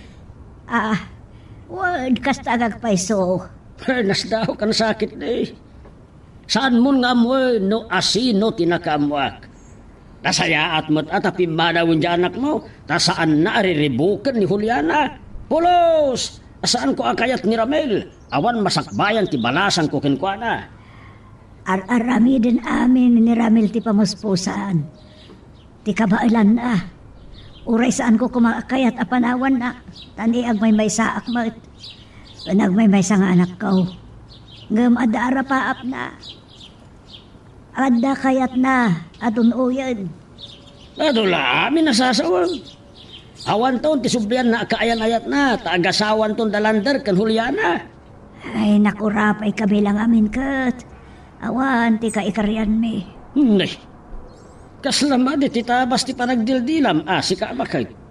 Word kasta agagpaiso. Nas daw kan sakit di. Saan mo nga mo no asino tinakamuak? Nasayaat mo't at apimanawin di anak mo, ta saan na ariribukan ni Juliana? Pulos! Saan ko akayat ni Ramel? Awan masakbayan ti balasan ko kinkwana. Ararami din amin ni Ramil ti pamuspusan. Ti kabailan na. Uray saan ko kumakayat apanawan na. Tani agmay sa akmat. Panagmay sa nga anak ko. Ngam adara paap na. Adda kayat na. Atun uyan. Adula, amin nasasawag. Awan taon ti sublian na kaayan-ayat na. Taagasawan ton dalander kan Juliana. Ay nakurapay kami lang amin kat. Awan ti kaikaryan mi. Nay, kaslama di titabas ti panagdildilam. Si kamakay.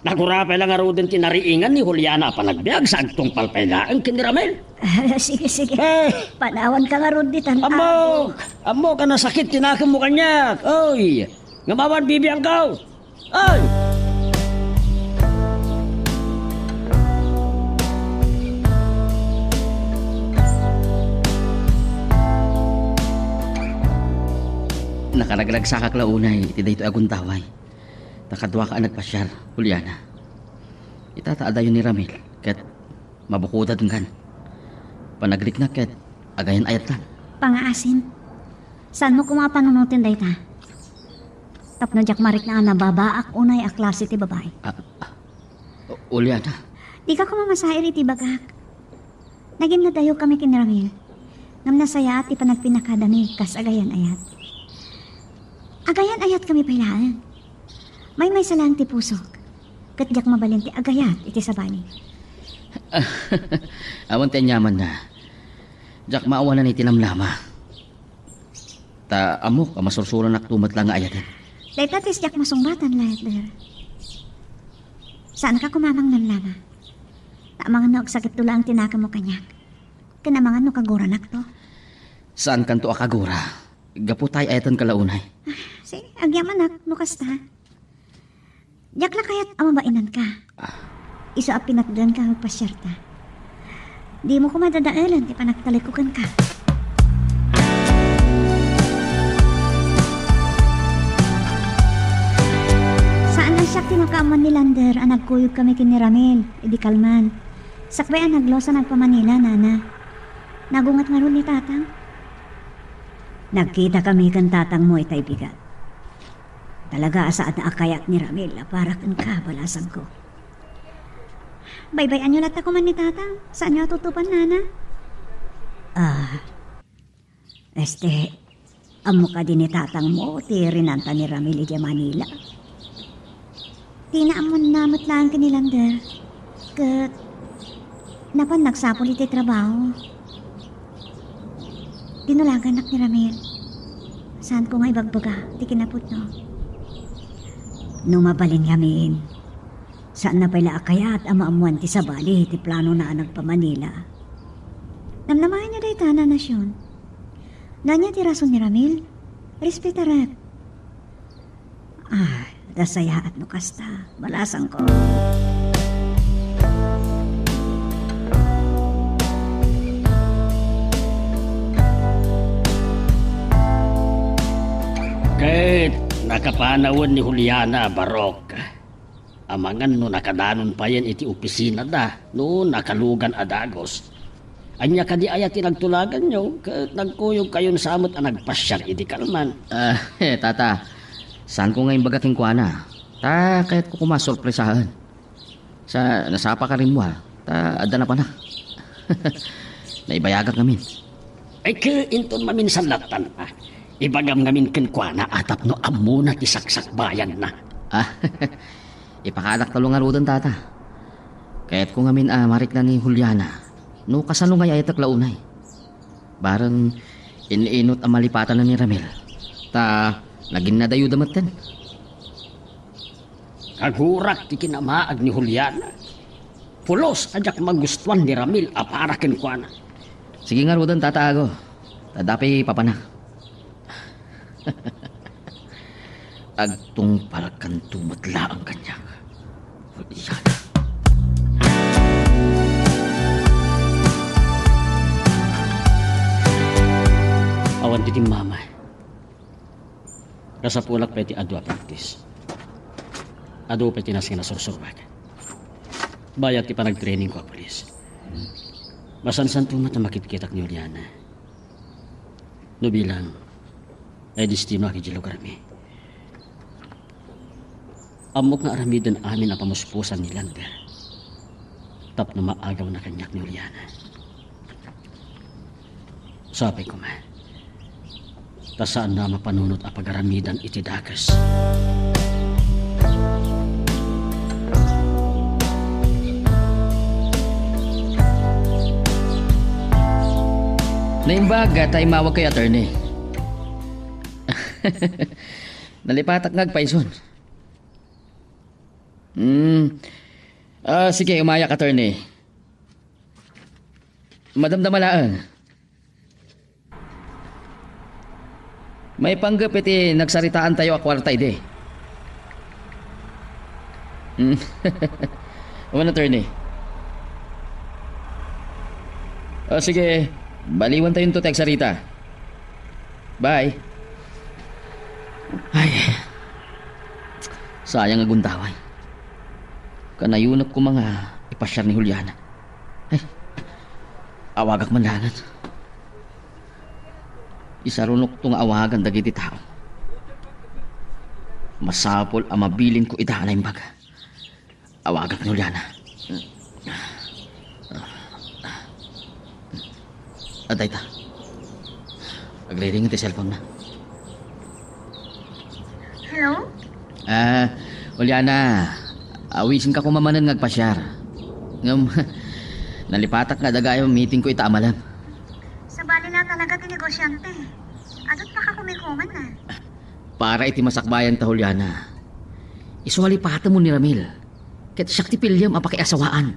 Nagurapay lang aro din tinariingan ni Juliana panagbiag sa agtong palpaylaan kini Ramel. Sige. Panawan ka nga ron di tanaw. Amo ka na sakit tinakam mo kanyak. Oy, ngamawan bibiyang kaw. Ay! Nakaraglagsakak launay, iti dayto aguntaway. Takadwa ka nagpasyar, Juliana. Itataada yun ni Ramil, ket mabukudan kan. Panagliknak ket agayan ayat lang. Pangaasin. Saan mo kumapanunutin dayta? Tapno jak marik na nababaak unay a klase ti babae. Juliana, Di ka kumamasair iti bagak. Nagim na dayo kami kin Ramil. Ngam nasaya at ipanagpinakadami kas agayan ayat. Agayan ayat kami pailaan. May salang ti pusok. Kat jak mabalin ti agayat iti sabali. awan tayo nyaman na. Jak maawanan iti namlama. Ta amok, masursuran ak tumat lang nga ayatin. Dahil tis jak masungbatan lahat der. Saan ka kumamang namlama? Tamangan no sakit tulang tinaka mo kanyak. Kanamangan no kaguranak to. Saan kanto akagura? Gaputay ayatan kalaunay. Sige, agyaman no kasta. Jak la kayat amabainan ka. Iso a pinakdan ka magpasyerta. Di mo ko madadaalan di panagtalikukan ka. Saan ang siyak tinukaaman ni Lander ang nagkuyog kami kini Ramil, idi kalman. Sakbay ang naglosa nagpamanila, nana. Nagungat nga ron ni tatang. Nagkita kami kan tatang mo itay bigat. Talaga asaad na akayat ni Ramil para kan kabalasan ko. Baybayan nyo lahat ako man ni tatang. Saan nyo tutupan, nana? Amo ka din ni tatang mo, ti rinanta ni Ramil di Manila. Tinaamon namat lang kinilander. Kat, napan nagsapol iti trabaho. Tinulagan nak ni Ramil. Saan ko nga ibagbaga, ti kinapot no? Numabalin yamin. Saan na pala akayat amaamuan ti sabali ti plano na nagpa Manila. Namnamahan niya dahi tana nasyon. Nanya ti rason ni Ramil. Respetarat. Dasaya at nukasta. Balasang ko. Kahit nakapanawon ni Juliana Barok. Amangan no nakadanon pa yan iti opisina da. No nakalugan adagos. Anya kadi ayat tinagtulagan nyo. Kahit nagkuyog kayon sa amot ang nagpasyar iti kalman. Tata, saan ko ngayon bagaking kuana? Ta, kahit ko kumasorpresahan. Sa nasapa ka rin mo ta, adda na pa na. Naibayagan kami. Ay inton maminsan latan ibagam ngamin kenkwana atap no amo na tisaksak bayan na. Ipakadak talungan udan tata. Kahit ko ngamin marik na ni Juliana. No kasano nga ayatak launay. Barang iniinot ang malipatan na ni Ramil. Ta, naging nadayo damatan. Kagurak ti kinamaag ni Juliana. Pulos ajak magustuhan ni Ramil aparakin ko na. Sige nga Rodon, tatago. Tadapi papana. Agtong parakan tumatla ang kanya. Yan. Awan ti mama. Rasa pulak peti adu a practice. Adu peti nas nga nasursurwag. Bayat ti panag-training ko a polis. Masansan tumat na makitkitak ni Juliana. No bilang, ay destino aki jilo karami. Amok nga aramidan amin ang pamuspusan ni Lander. Tap na maagaw na kanyak ni Juliana. Sapay ko man. Tasaan na mapanunot a pagaramidan iti dakas. Naimbaga, tayo mawag kay attorney. Nalipatak ngagpaisun. Sige, umayak attorney. Madamdamalaan. May panggap iti nagsaritaan tayo a kwarta ide. Uman attorney. Sige, baliwan tayo to teksarita. Bye. Ay, sayang aguntaway. Kanayunap ko mga ipasyar ni Juliana. Ay, awagak man langan. Isarunok tong awagan dagiti tao. Masapol ang mabilin ko idaan yung baga. Awagak ni Juliana. Aday ta. Nagre-ring iti cellphone na. Hello? Juliana. Awisin ka kumamanan ngagpasyar. Nalipatak nga dagay ang meeting ko itaamalam. Sa bali na talaga tinegosyante. Atot pa ka kumikuman na. Para iti masakbayan ta Juliana. Isualipata mo ni Ramil. Ket siya ti Pilyam ang pakiasawaan.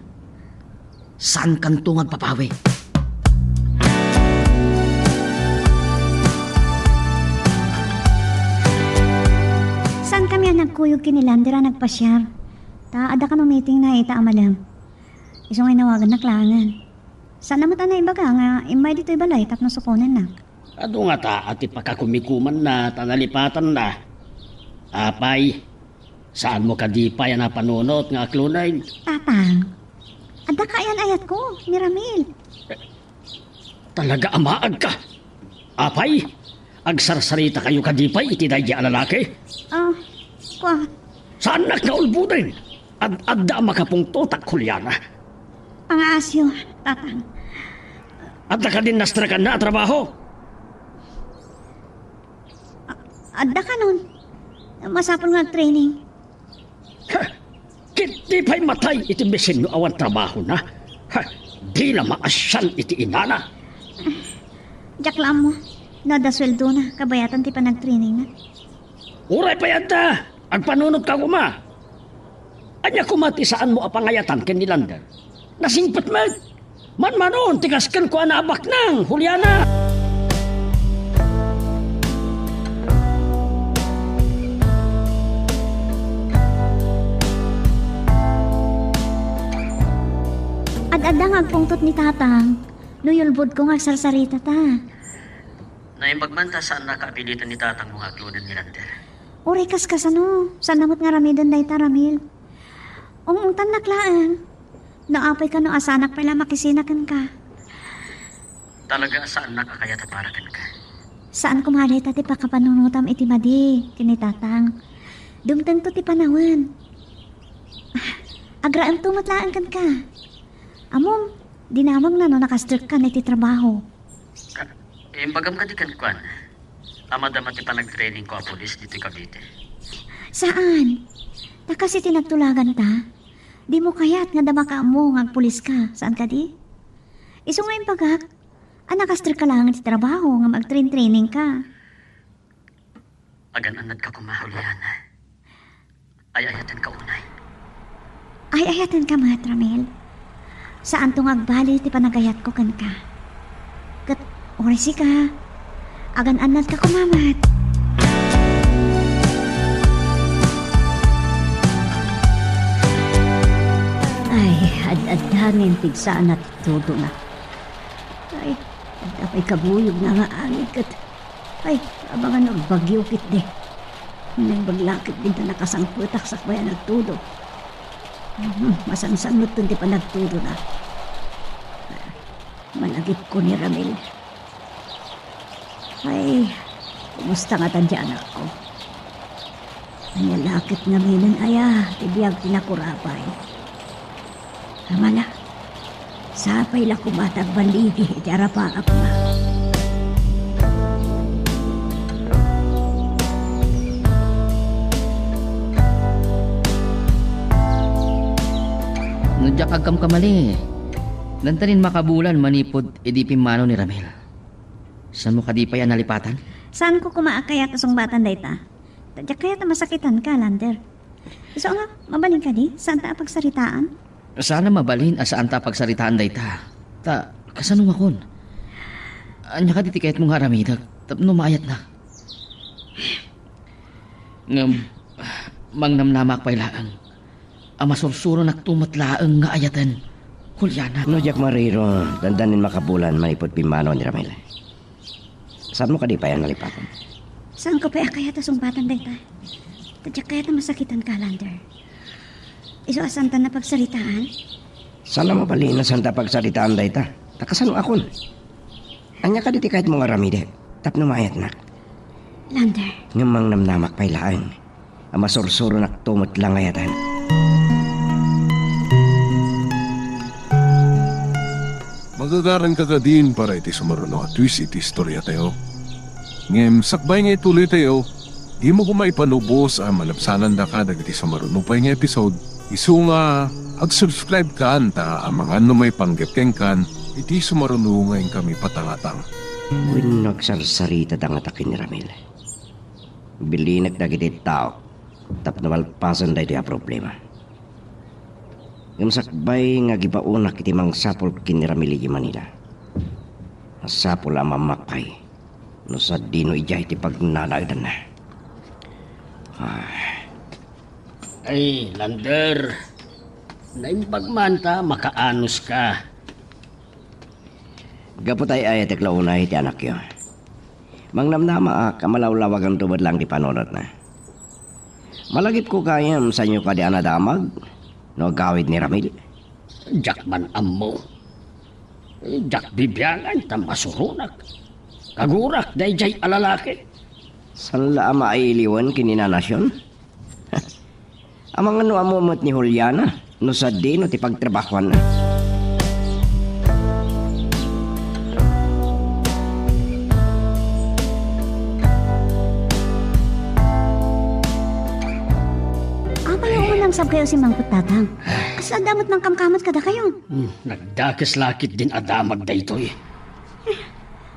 Saan kanto ngagpapawi? Saan kami ang nagkuyog kinilandira nagpasyar? Taada ka no meeting na itaamalam. Iso ngay nawagan na klangan. Saan naman na ibaga nga imay dito ibalay tapno sukunan na. Ado nga ta at ipakakumikuman na tanalipatan na. Apay, saan mo kadipay na panunot nga aklunay? Tatang, ada ka yan ayat ko ni Ramil. Talaga amaag ka. Apay, agsarsarita kayo kadipay iti dayja a lalaki. Kwa, Saan nagnaulbunin? Adda makapungtotak Juliana. pangaasyo, tatang. Adda ka din nastrakan na trabaho. Ada ka nun. Masapol nga training. Ha, kiti pa'y matay iti besin no awan trabaho na. Ha, di na maasyan iti inana. Jack lang mo. Nadasweldo na. Kabayatan ti pa nag-training na. Uray pa yata. Agpanunot ka kuma. Anya kumati saan mo apangayatan ken ni Lander. Nasingpat man. Man-manon, tigaskan ko anabak nang, Juliana. Ad-ada nga agpungtot ni tatang. Nuyulbod ko nga sarsarita ta. Naimbagmanta saan nakaabilitan ni tatang mga klunan ni Lander. Uri kas ano. Saan namot nga ramidan day ta Ramil. Ungungtan naklaan. Naapay ka no asanak pala makisinakan ka. Talaga saan nakakayata parakan ka? Saan kumalit ti pakapanunutam iti madi, kinitatang. Dumtang to ti panawan. Agraan tumatlaan kan ka. Amom, dinamag na no nakastrict ka na iti trabaho. Imbagam ka di kan kwan. Amadama ti panag-training ko a polis dito Cavite. Saan? Ta kasi tinagtulagan ta. Di mo kayat nga dama ka mo nga pulis ka. Saan ka di? Iso ngayon pagak, nakastrik ka lang iti trabaho nga mag-training ka. Agan-anad ka kuma, Juliana. ay ayatan ka unay. Ay ayatan ka mga Ramil. Saan tong agbali ti panagayat ko kan ka. Kat orisi ka. Agan-anad ka kumamat. Ay, ad-adhanin tigsaan at todo na. Ay, dapay kabuyog na nga angin kat. Ay, abangan nagbagyo kit de. May baglakit din na nakasangputak sa bayan nagtudo. Masansanot dun di pa nagtudo na. Malagip ko ni Ramil. Ay, kumusta nga tanda anak ko? Anyalakit nga minan aya, tibiyag pinakurapay. Amala, sapay la kumatag baligi, jara pa ako na. Nadyak agkam kamali. Lantanin makabulan manipod idipin mano ni Ramil. Saan mo kadi pa yan nalipatan? Saan ko kumaakaya kasong batan dayta? Tadya kaya ta masakitan ka, Lander. So nga, mabaling ka di? Saan ta pagsaritaan? Sana mabalhin asaan ta pagsaritaan dayta. Ta, kasanong akon? Anya ka titikayat mong haramidag. Tapno maayat na. Ngam, mangnamnamak pa'y laang. Amasursuro naktumatlaang nga ayatan. Kulyana. No, Jack Mariro, dandanin makabulan manipot pimano ni Ramil. Saan mo ka di pa yan nalipatan? Saan ko pa kaya ta sumbatan dayta? Tadya kaya ta masakitan ka, Lander. Iso asan ta na pagsaritaan? Sana mabalhin na santa pagsaritaan dayta. Takasanong akon. Anya ka di kahit mga ramide. Tapno mayat na. Lander, Ngamang namnamak pa'y laang. Amasursuro naktumot lang ayatan. Magagaran ka din para iti sumaruno at twist iti istorya tayo. Ngem sakbay nga ituloy tayo, di mo kumaipanubos ang malapsanan da ka dagiti sumaruno pa nga episode. Isu nga, ag-subscribe ka anta ang mga may panggepkeng kan, iti sumaruno ngayon kami patangatang. Win nagsarsarita ang atakin ni Ramil. Bilinak dagiti tao. Tapno malpasan dahi a problema. Yung sakbay nga gibaunak iti mang sapol kini Ramil iti Manila. Sapol ang mamakay. No sa dino ijay iti pagnanagdan na. Ay, Lander. Naimbagmanta, makaanos ka. Gaputay ay teklauna iti anak yo. Mangnamnama kamalawlawag ang tubad lang di panonot na. Malagip ko kayam sa inyo ka di anadamag. No gawid ni Ramil. Jack man ammo. Jack bibyangan, tamasurunak. Kagurak, dayjay alalaki. San la mailiwan kininanasyon? Amang ano amumot ni Juliana. No sa dino ti pagtrabahuan na. sab kayo si Mangkot Tatang. Asa damot ng kamkamot kada kayo. Nagdakes lakit din adamag daytoy.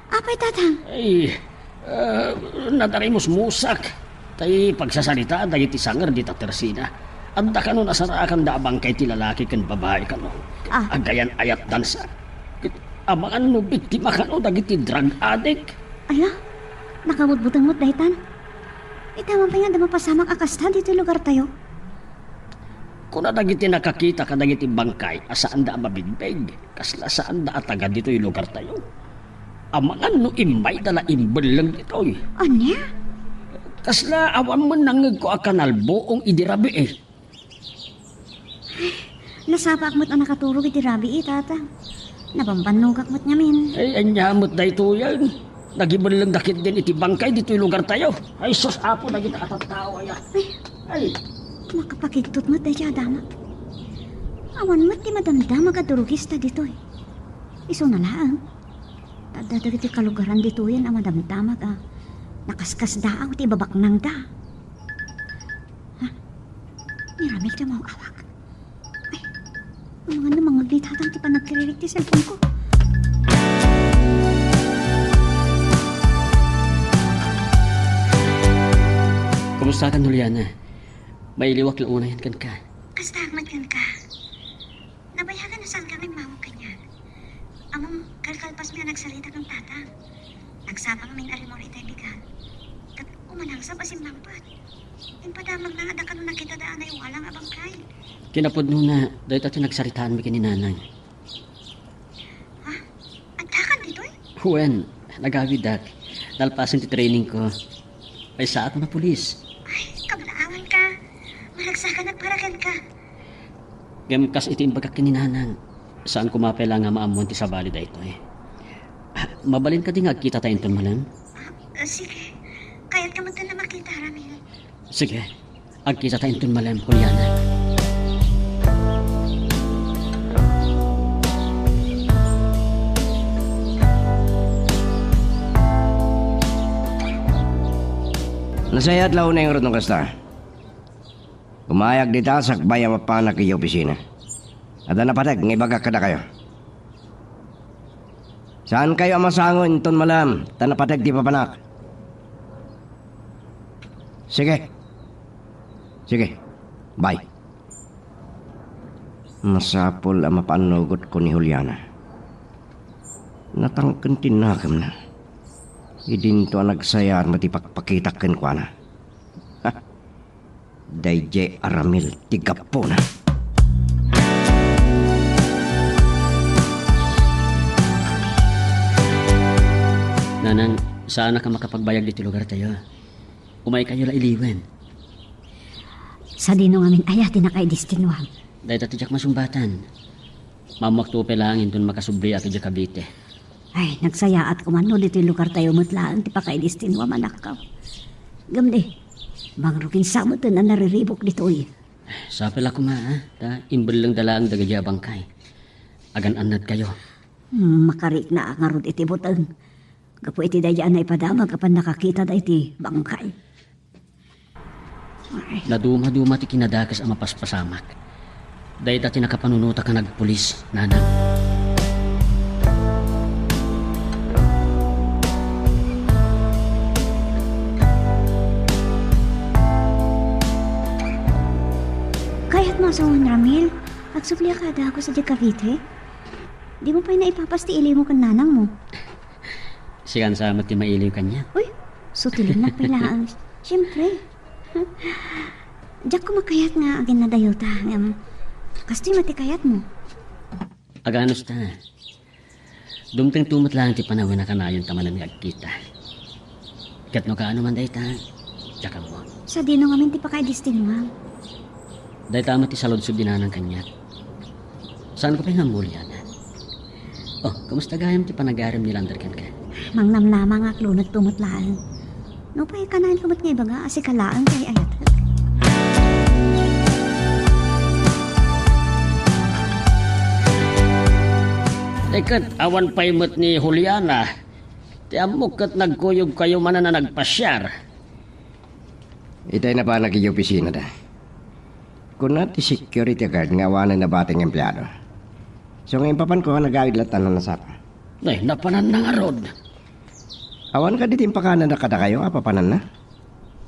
Apay Tatang. Ay, nadarimos musak. Tay pagsasalita, dahi ti sanger di tatersina. Anda ka nun asarakan da abang kay ti lalaki kan babae ka no. Agayan ayat dansa. Abangan no biktima ka no, dagiti drug addict. Ala, nakawudbutang-mut daytan. Itaman pa nga da mapasamang akasta dito lugar tayo. Kuna dagiti nakakita ka dagiti bangkay, asaan da mabigbeg, kasla saan da ataga dito yung lugar tayo. Amangan no imay dala imbel lang dito. Anya? Kasla awan mo nangag ko akanal buong idirabi eh. Nasapak mo't ang nakaturog iti rabi tata. Nabambanugak mo't nyamin. Ay, anyamot da ito yan. Nagibal lang dakit din iti bangkay dito yung lugar tayo. Ay, sus, apo, nagita katatawa ya. Ay, makapakigtot mo't dahil adama. Awan mo't ti madamdama kadurugista dito eh. Iso na lang. Tadadag iti kalugaran dito yan ang madamdamag ah. Nakaskas daaw ti babak nang da. Ha? Niramig na mong awak. Ay, mga namang maglitatang ti pa nagkiririk ti cellphone ko. kumusta ka, Juliana? May liwak lang una yan kan ka. Kasta agmatkan ka. Nabayagan na saan kami mawag kanyan. Among kalkalpas nga nagsalita ng tatang. Nagsabang aming arimorita bigan. Kat umanang sa basim mampat. Inpadamag na nga da kanu nakita daan ay walang abangkay. Kinapod nuna, dahil tayo nagsaritaan mi kaninanang. Ha? Agdakan dito eh? Huwen, nagawidak. Dalpasin ti training ko. Ay sa ako na pulis. Ay, kabalaawan ka. Maragsakan at parakan ka. Gamkas iti imbaga kaninanang. Saan kumapela nga maamuan ti sabali da ito eh. Mabalin ka di nga kita tayo ton malam? Sige. Kaya't kamunta na makita, Ramil. Sige, agkita tayo ton malam, Juliana. Nasayat lao na yung rutong kasta. Kumayag dita sakbay ang mapanak iyo opisina. At napatag, ngibagak kada kayo. Saan kayo amasangon ton malam? Tanapatag di papanak. Sige. Sige. Bye. Masapol ang mapanugot ko ni Juliana. Natangkan tinagam na. Idinto ang nagsayar matipakpakitakan ko na. Ha? Dayje Aramil tigapo na. Nanang, saan ka makapagbayag dito lugar tayo? Umay kayo la iliwen. Sa dino ngamin ayatin na kay distinuam. Dahil tayo tiyak masumbatan. Mamaktupe lang doon makasubli at tiyak Cavite. Ay, nagsaya at kumano dito yung lugar tayo mutlaan, ti pa kay distinuam anak ka. Gamde, mangrukin samot na nariribok dito eh. Sapil ako ma, ha? Imbal lang dala ang dagadya bangkay. Agan-anad kayo. Makarik na nga rod iti butang. Kapo iti dayaan na ipadamag kapan nakakita da iti bangkay. Ay, Naduma-duma ti kinadakas ang mapaspasamak. Dahil dati nakapanunuta ka nagpulis, nanang. kaya't masawan Ramil, agsupli ka da ako sa di Cavite. Di mo pa'y naipapasti ili mo kan nanang mo. Siyan sa ti mailiw kanya. Uy, sutilim na pilaan. Siyempre. Diyak ko makayat nga agin na dayota. Kasto'y matikayat mo. Aganos ta. Dumteng tumot lang ti panahon na kanayon tamanan nga agkita. Kat no kaano man day ta. Tsaka mo. Sa dino ngamin ti pa kay distinuam. Day tama ti salod subdinanang kanya. Saan ko pa yung Juliana? Oh, kamusta gayam ti panagaram ni Landerken ka? Mang namnama nga klunat tumutlaan. No pa'y kanain kumot nga ibaga asi kalaan kay ayat. Kat awan paimot ni Juliana. Ti amok kat nagkuyog kayo man na nagpasyar. Itay na pa nag opisina da. Kung ti security guard nga awanan na bating empleyado. So ngayon papan ko nagawid latan na nasapa. Ay, napanan na nga rod. Awan ka ditim pakanan na kada kayo, papanan na?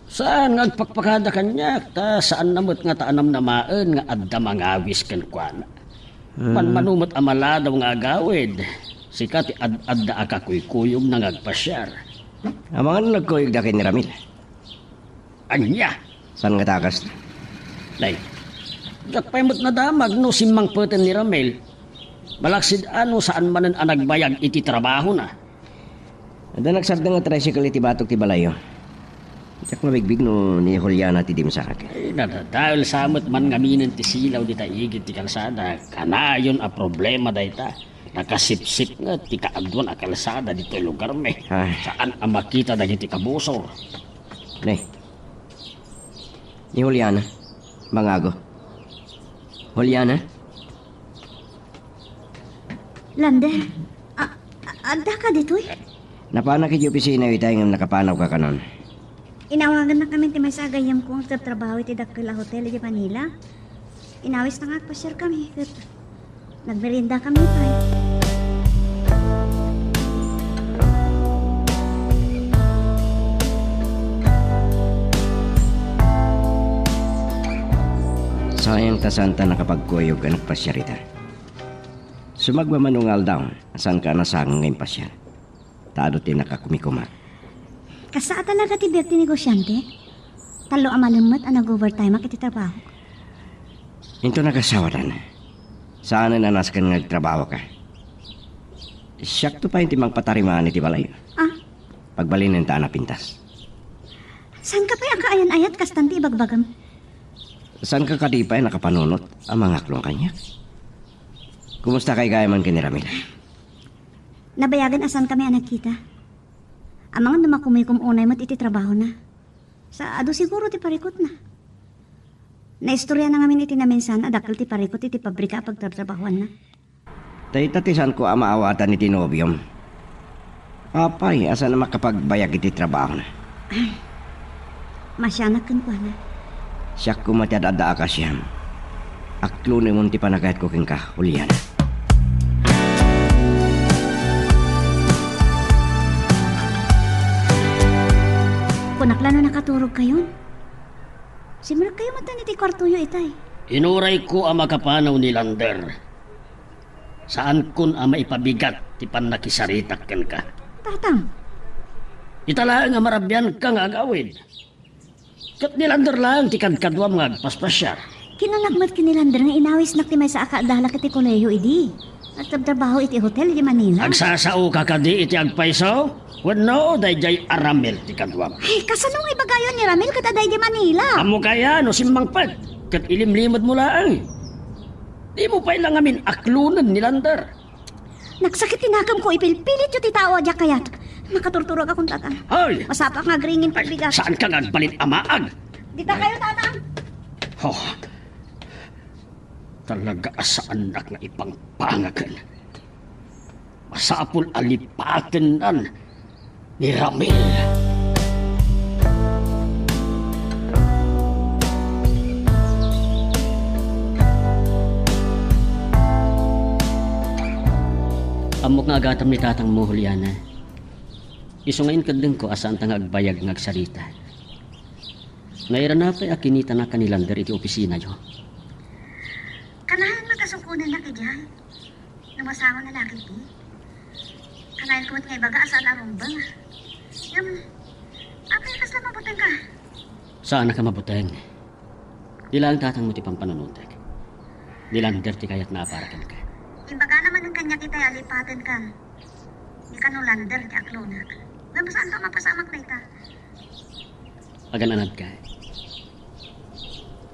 Saan ngagpakpakada kanya? Ta saan namot nga taanam na maan nga adda mangawis kan kwana. Manumot amala daw nga agawid. Sikat adda akakuykuyog na ngagpasyar. Ang mga nagkuyog da kay ni Ramil. Anya? Saan nga takas? Day, jak paimot na damag no simang puten ni Ramel. Balaksid ano saan manan ang nagbayag iti trabaho na. Ada nagsagda nga tricycle iti batok ti balayo. Tsak mabigbig no ni Juliana ti dimsak. Ay, dahil samot man ngaminan ti silaw di taigid ti kalsada. Kanayon a problema dayta. Nakasipsip nga ti kaagduan a kalsada dito lugar me. Ay. Saan ang makita dagiti kabusor. Ne. Ni Juliana. Mangago. Juliana? Lander, adda ka dito eh. Napanak iti opisina itay nga nakapanaw ka kanon. Inawagan na kami ti may sagayam ko ang trabaho iti dakkel a hotel di Manila. Inawis na nga agpasyar kami. Nagmerinda kami pa eh. Sayang ta santa nakapagkuyog ka nagpasyarita. Sumagmamanungal daw, asan ka nasangang ngayon pasyar. Tado ti nakakumikuma. Kasa talaga ti Berti negosyante? Talo amalimot ang nag-overtime iti trabaho. Into nagasawaran. Saan na naskan nga nagtrabaho ka? Siyak to pa yung timang patarimaan iti balay. Ah, Pagbalin ng na pintas. saan ka pa yung kaayan-ayat kastanti bagbagam? Saan ka kadipay nakapanunot ang mga klong kanya? Kumusta kay gaya man kiniramil? Nabayagan asan kami ang nagkita. Ang mga dumakumikum unay mo't iti trabaho na. Sa ado siguro ti parikot na. Naistorya na ngamin iti naminsan adakal ti parikot iti pabrika pagtatrabahuan na. Taytatisan ko ang maawatan ni Tinobium. Apay, asa na makapagbayag iti trabaho na. Masyanak kan kwa na. Siyak ko matiyadada ka siyam. Aklo ni munti panagayat ko king ka, Juliana. Kunaklano nakaturog kayon. Simula kayo matan iti kwartuyo itay. Inuray ko ang makapanaw ni Lander. Saan kun ang maipabigat ti panakisaritak ken ka. Tatang, Itala nga marabyan ka nga agawid. Kat ni Lander lang ti kadkadwam nga agpaspasyar. kinalakmat kinilander nga inawis nak ti may sa akadala iti koleyo idi. At trabaho iti hotel iti Manila. Agsasao ka kadi iti agpaiso? Wenno dayjay aramel ti kadwam. Ay, kasanong ibagayon ni Ramil kataday di Manila. Amo kaya no simbangpad. Kat ilimlimod mo laang. Di mo pa ilang amin aklunan ni Lander. Nagsakit tinakam ko ipilpilit yung titao adya kayat. Makaturturog akong tatang. Hoy! Masapak nga gringin Ay, pagbigat. saan ka nagbalit amaag? Dita kayo tatang. Oh, talaga asa anak na ipangpangakan. Masapul alipaten nan ni Ramil. Amok nga agatam ni tatang mo, Juliana. Iso ngayon kadeng ko asaan tang agbayag ng agsalita. Ngayon na pa'y akinita na kanilander iti opisina nyo. Kanahan magkasukunan na kidyan. Namasangon na laki di. Kanahan kumot nga ibaga asaan arumbang. Apay kas na mabutang ka. Saan ka mabuteng? Di lang tatang mo ti pampanunutek. Di lander ti kayat naaparakan ka. Imbaga naman ng kanya kita alipatan kan. Di ka nulander di aklonak. Gama saan ka mapasamak na ita? Agan-anad ka.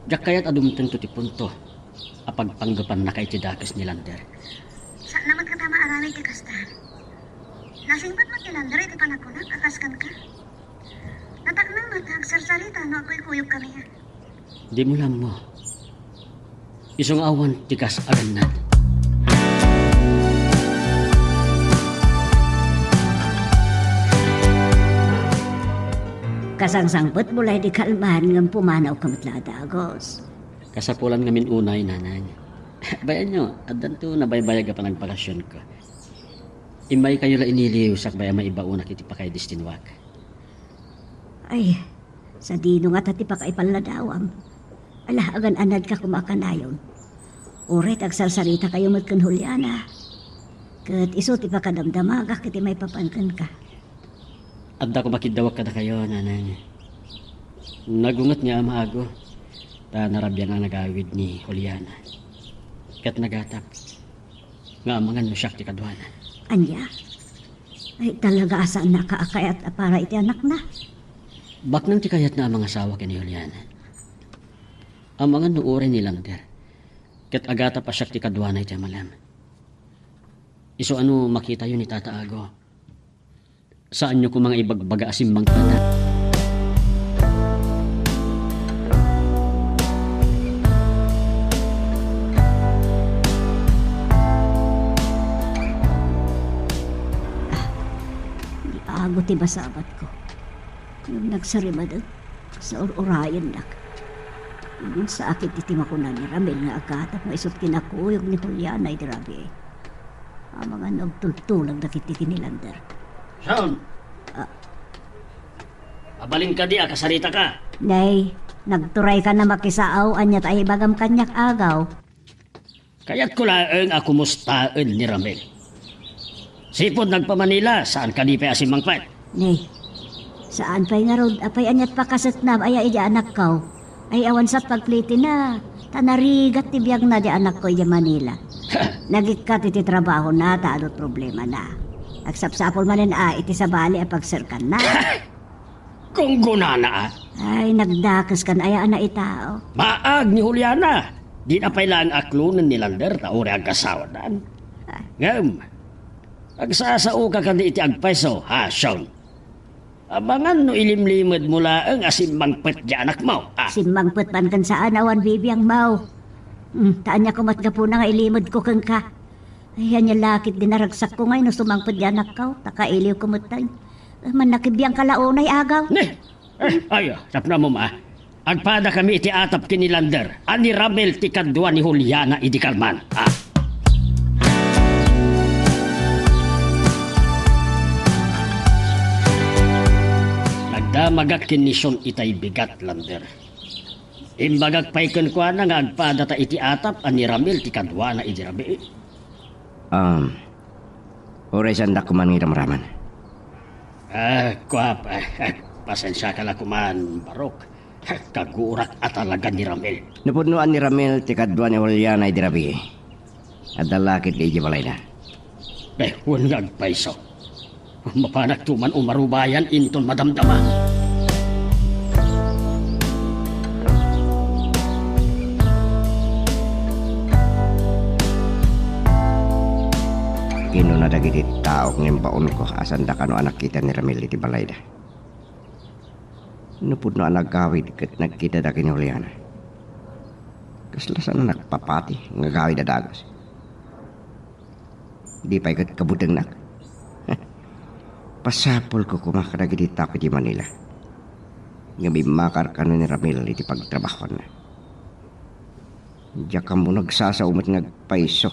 Diyak kayat adumteng to ti punto. Apag panggapan na kay ti dakas ni lander. Saan naman ka tama arami ti kastan? Nasingpat mo ti lander iti panakunak akaskan ka. Nataknang matag sarsarita no ako'y kuyog kami ha. Di mo lang mo. Isong awan tikas agan na. Kasangsangpot mulay di kalmahan ng pumanaw kamatla agos. Kasapulan ngamin unay, nanay. Bayan nyo, adan to nabaybayag ka pa ng bakasyon ko. Imay kayo la iniliw sak baya maibauna kiti pa kay distinwak. Ay, sa dino nga tati pa kaipaladawam. Ala, agan anad ka kumakanayon. Uret agsarsarita kayo matkan Juliana. Kat iso ti pa kadamdamaga kiti may papankan ka. Adda ko makidawak kada kayo, nanay. Nagungat nga maago. Ta narabyan ang nagawid ni Juliana. Kat nagatap. Nga amangan mo siya ti kadwana. Anya, ay talaga asaan na kaakayat para iti anak na. Bak nang ti kayat na ang mga asawa kay ni Juliana. Amangan no ore ni Lander. Kat agata pa siya ti kadwana iti malam. Iso ano makita yun ni Tata Ago. Saan nyo ko mga ibagbaga asimbang tana? Ago ti basabat ko. Yung nagsarimadag sa urayan nak. Yung sa akit iti makunan ni Ramil nga agata maisot kinakuyog ni Juliana iti rabi. Ang mga nagtultulang nakitiki ni Lander. Sean! Abalin ka di, kasarita ka. Nay, Nagturay ka na makisaaw, anyat ay bagam kanyak agaw. Kaya't kulaang ako mustaan ni Ramel. Sipod nagpa-Manila, saan ka di pa asimang pat? Ni, saan pa'y nga rod, apay anyat pa kasatnam, ay iya anak kaw. Ay awan sa pagpliti na, tanarigat tibiyag na di anak ko iya Manila. Nagikat iti trabaho na, taadot problema na. Agsapsapol manin iti sa bali a pagsirkan na. Kung gunana Ay, nagdakas kan ayaan na itao. Maag ni Juliana. Di na pailang aklunan ni Lander na uri ang kasawanan. Ngam, agsasao ka iti agpeso, ha, Sean? Abangan no ilimlimad mula ang asimbangpet di anak mo, ha? Simbangpet man kan saan awan bibiyang mau. Taan niya kumat ka po na nga ilimod ko kang ka. Ayan niya lakit dinaragsak ko ngayon no sumangpet di anak kaw. Takailiw kumutay. Man nakibiyang kalaunay agaw. Ne, ayo, sapna mo ma. Agpada kami iti atap kini Lander. Ani Ramel ti kadwa ni Juliana idi Kalman, ha? Nagdamagak kinisyon itay bigat, Lander. Imbagag paikan ko na nga agpada ta iti atap ani Ramel ti kadwa na idi Rabi. Oray sanda ko man ngiramraman. Kuwap, pasensya ka lang kuman, Barok. Kagurak at talaga ni Ramel. Napunuan ni Ramel ti kadwa ni Juliana ay dirabi. At dalakit kay Ijibalay na. Huwag nagpaiso. Mapanak tuman umarubayan inton madamdama. Ino na dagiti tao ng baon ko asan da kano anak kita ni Ramel iti balay da. Nupod no anak gawid kat nagkita da kini Juliana. Kaslasan na nagpapati nga gawid da dagos. Di pa ikat kabutang nak. Pasapol ko kumakadagiti tao iti Manila. Nga bimakar kano ni Ramel iti pagtrabaho na. Diya ka mo nagsasaumat nagpaiso.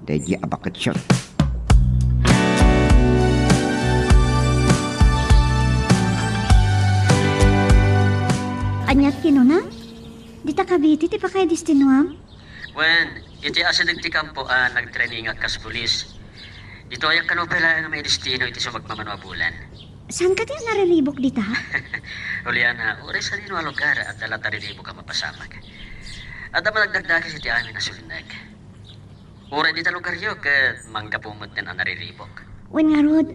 Dahil di abakat siya. Anyat kino na? Di ta kabiti ti pa kay destinuam? Wen, iti asa nagti kampo nagtraining at kas pulis. Dito ayak kano pala nga may destino iti sa magmamanuabulan. Saan ka ti nariribok di ta? Juliana, uri sa rin lugar at dala tariribok ka mapasamag. At naman nagdagdagis iti amin na sulinag. Uri di ta lugar yo kat manggapumot din ang nariribok. Wen nga rod,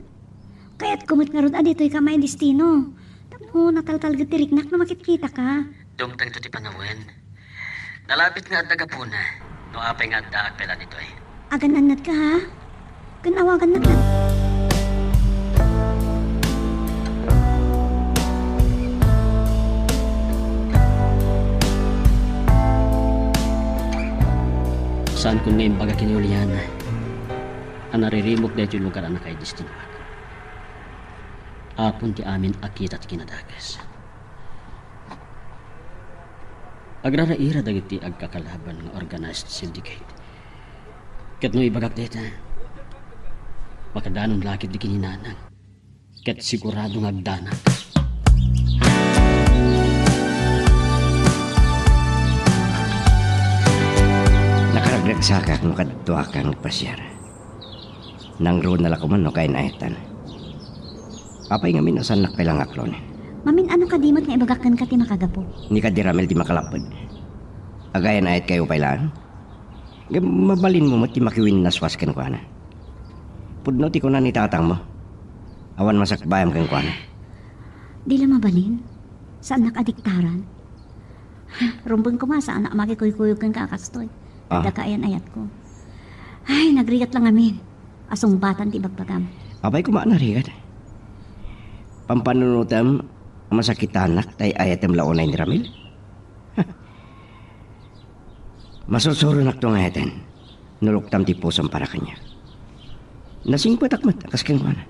kaya't kumot nga rod adito'y ka may destino. Tamo, nataltalgat ti riknak na makikita ka. Dumtang ito ti panawen. Nalapit nga at nagapuna. No apay nga at daag pala nito eh. Agan-anat ka ha? Kanawagan na ka. Saan kung ngayon baga kini Juliana? Ang naririmok dahil yung lugar na kay destinuak. Apon ti amin akit at kinadagas. Agraraira dagiti agkakalaban ng organized syndicate. Kat no ibagak deta, makadanon lakit di kininanang. Kat siguradong agdanag. Nakaragdag sa ka kung kadtua kang pasyar. Nang roon na lakuman no kay naetan. Apay nga minasan na kailang aklon. Mamin ano ka dimot nga ibagakan ka ti makagapo? Ni ka di Ramel di makalapod. Agayan ayat kayo pailaan. Mabalin mo ti makiwin naswas kan kuana. Pudno ti kunan ni tatang mo. Awan masakbayam kan kuana. Di lang mabalin? Saan nakadiktaran? Rumbang ko ma saan na makikuyukuyuk kang kakastoy. Dagakayan ayat ko. Ay, nagrigat lang amin. Asong batan ti bagbagam. Abay kumaan na rigat. Pampanunutam masakit anak tay ayatem launay ni Ramil. Masusuro nak tong ayaten. Nuluktam ti pusam para kanya. Nasing patakmat akas kang mana.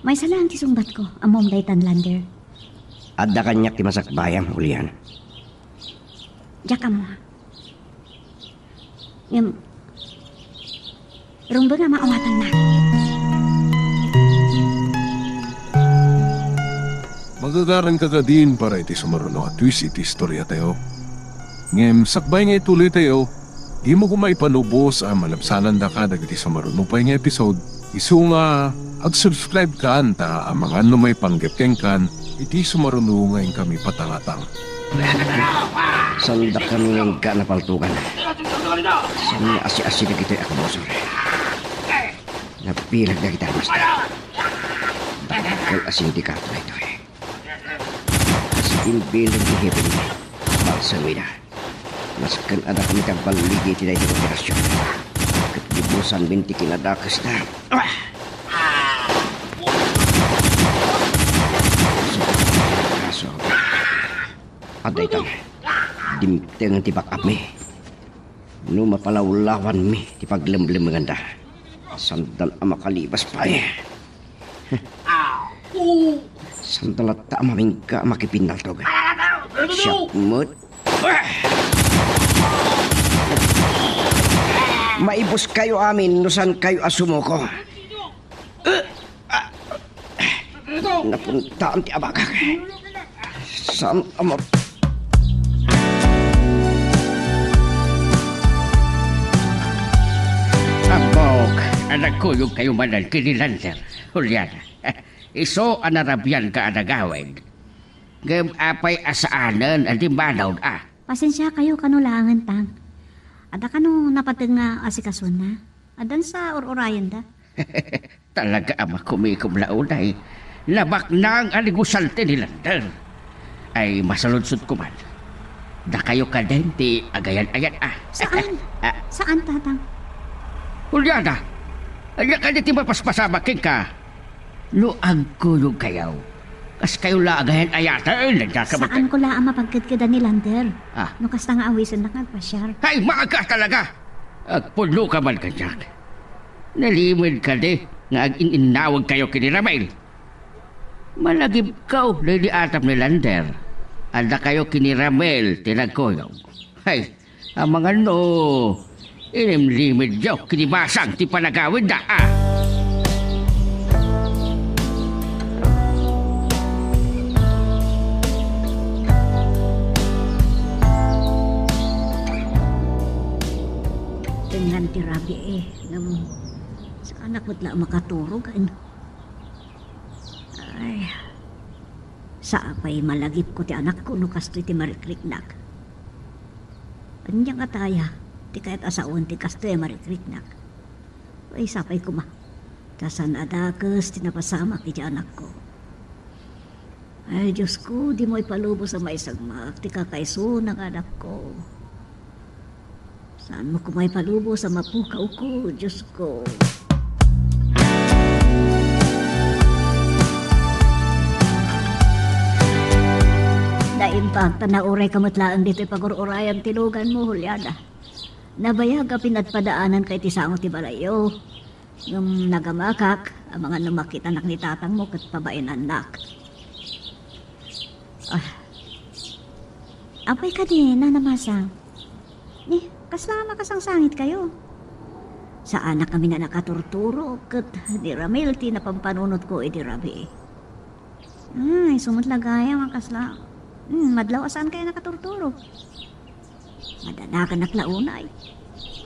May salang ti sungbat ko, amom daytan Lander. Adda kanyak ti masakbayam, Julian. Diyak mo ha. Rumba nga maawatan na. Magagaran ka ka din para iti sumaruno at twist iti istorya tayo. Ngem sakbay nga ituloy tayo, di mo kumay panubos ang malabsanan da ka dagiti sumaruno pa nga episode. Isu nga ag-subscribe ka anta ang mga may panggepkeng kan iti sumaruno ngayon kami patangatang. Sanda kami ng kanapaltukan. Sanda asi-asi na kita ako bosor. Napilag na kita basta. Bakal asin di kato ito eh. Impilang ihipin mo. Balsan mo na. Maskan ada kami kang paligi tidak itu operasyon. Ketibusan binti kinadakas na. Kaso. Ada itang. Dimteng tibak mi. No mapalawlawan mi. Tipaglemblem maganda. Sandal ama kalibas pa eh. Sandal at amaming ka makipindal to. Syakmut. Maibos kayo amin, nusan kayo asumo ko. Napuntaan ti abakak. Saan ama... Abog, anak ko yung kayo manan kinilander, Juliana. Iso anarabian ka anagawin. Gam apay asaanan, adi manaw ah. Pasensya kayo kanulangan tang. Ada kano napateng nga asikasun na. Adan sa or-orayan da. Talaga ama kumikom launay. Labak na ang aligusalte ni Lander. Ay masaludsod ko man. Da kayo kadenti, agayan-ayan ah. Saan? Saan tatang? Juliana, anya ka di mapaspasamakin ka. Luag ko yung kayaw. Kas kayo laagayan ayatan, nagkakamatay. Saan ko lang mapagkadkada ni Lander? Ah. No kasta nga awisan na kagpasyar. Ay, maaga talaga! Agpuno ka man ka dyan. Nalimid ka di, nga ag-ininawag kayo kiniramay. Malagib ka, lady atap ni Lander. Anda kayo kiniramel, tinagkoyaw. Ay, ang mga no, inimlimid yaw, kinibasang ti panagawin da, ah. Tingnan ti Rabi eh. Sa anak mo't lang makaturog. Ay. Sa apay malagip ko ti anak ko no kastoy ti marikriknak. Anyang ataya. Ti kahit asaon ti kastoy marikriknak. Ay sapay ko ma. Tasan adakas tinapasama ti anak ko. Ay Diyos ko, di mo ipalubo sa maisagmak. Ti kakaiso ng anak ko. Saan mo kumay palubo sa mapukaw ko, Diyos ko. Naimpag, tanauray kamatlaan dito'y pag-urayan tilugan mo, Juliana. Nabayag ka pinadpadaanan kay tisango ti balayo. Yung nagamakak, ang mga numakit anak ni tatang mo kat pabain anak. Apay ka din, nanamasang. Kasama kasangsangit kayo. Sa anak kami na nakaturturo kat di Ramil ti napampanunot ko di Rabi. Ay, sumutlagaya mga kasla. Madlaw asaan kayo nakaturturo? Madanakan naklaunay.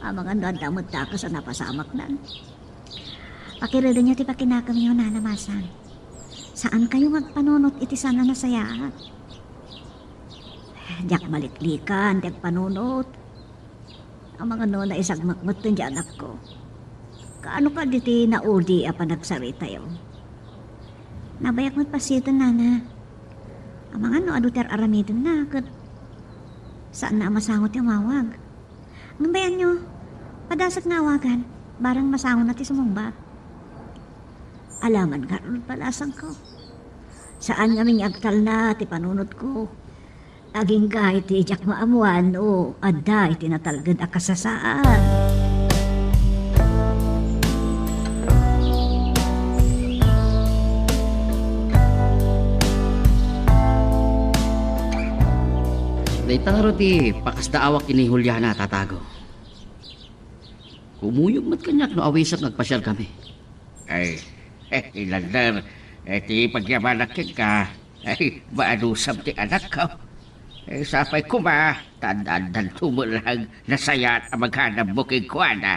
Ang mga nadamot taka sa napasamak nan. Pakirado niyo ti pakinakam yun nanamasan. Saan kayo magpanunot iti sana nasayaan? Diyak maliklikan, diyak panunot. Ang mga no na isagmakmat dun di anak ko. Kaano ka diti na udi apa nagsarita yun? Nabayak mo't pasitan nana. Ang mga no aduter aramidon na. Kat saan na masangot yung mawag? Ang bayan nyo, padasag na awagan. Barang masangot natin sumumba. Alaman karon palasang ko. Saan kaming agtal na ti panunot ko? Aging kahit ijak maamuan o aday tinatalagad akasasaan. Naitaro ti pakasdaawak ini Juliana tatago. Kumuyog mat kanyak no awisat nagpasyal kami. Ay, Lander, ti pagyabalak ka, Ay, maanusap ti anak ko. Sapay ko ba, tandaan tumulang nasayat ang maghanap mo kay Kuana.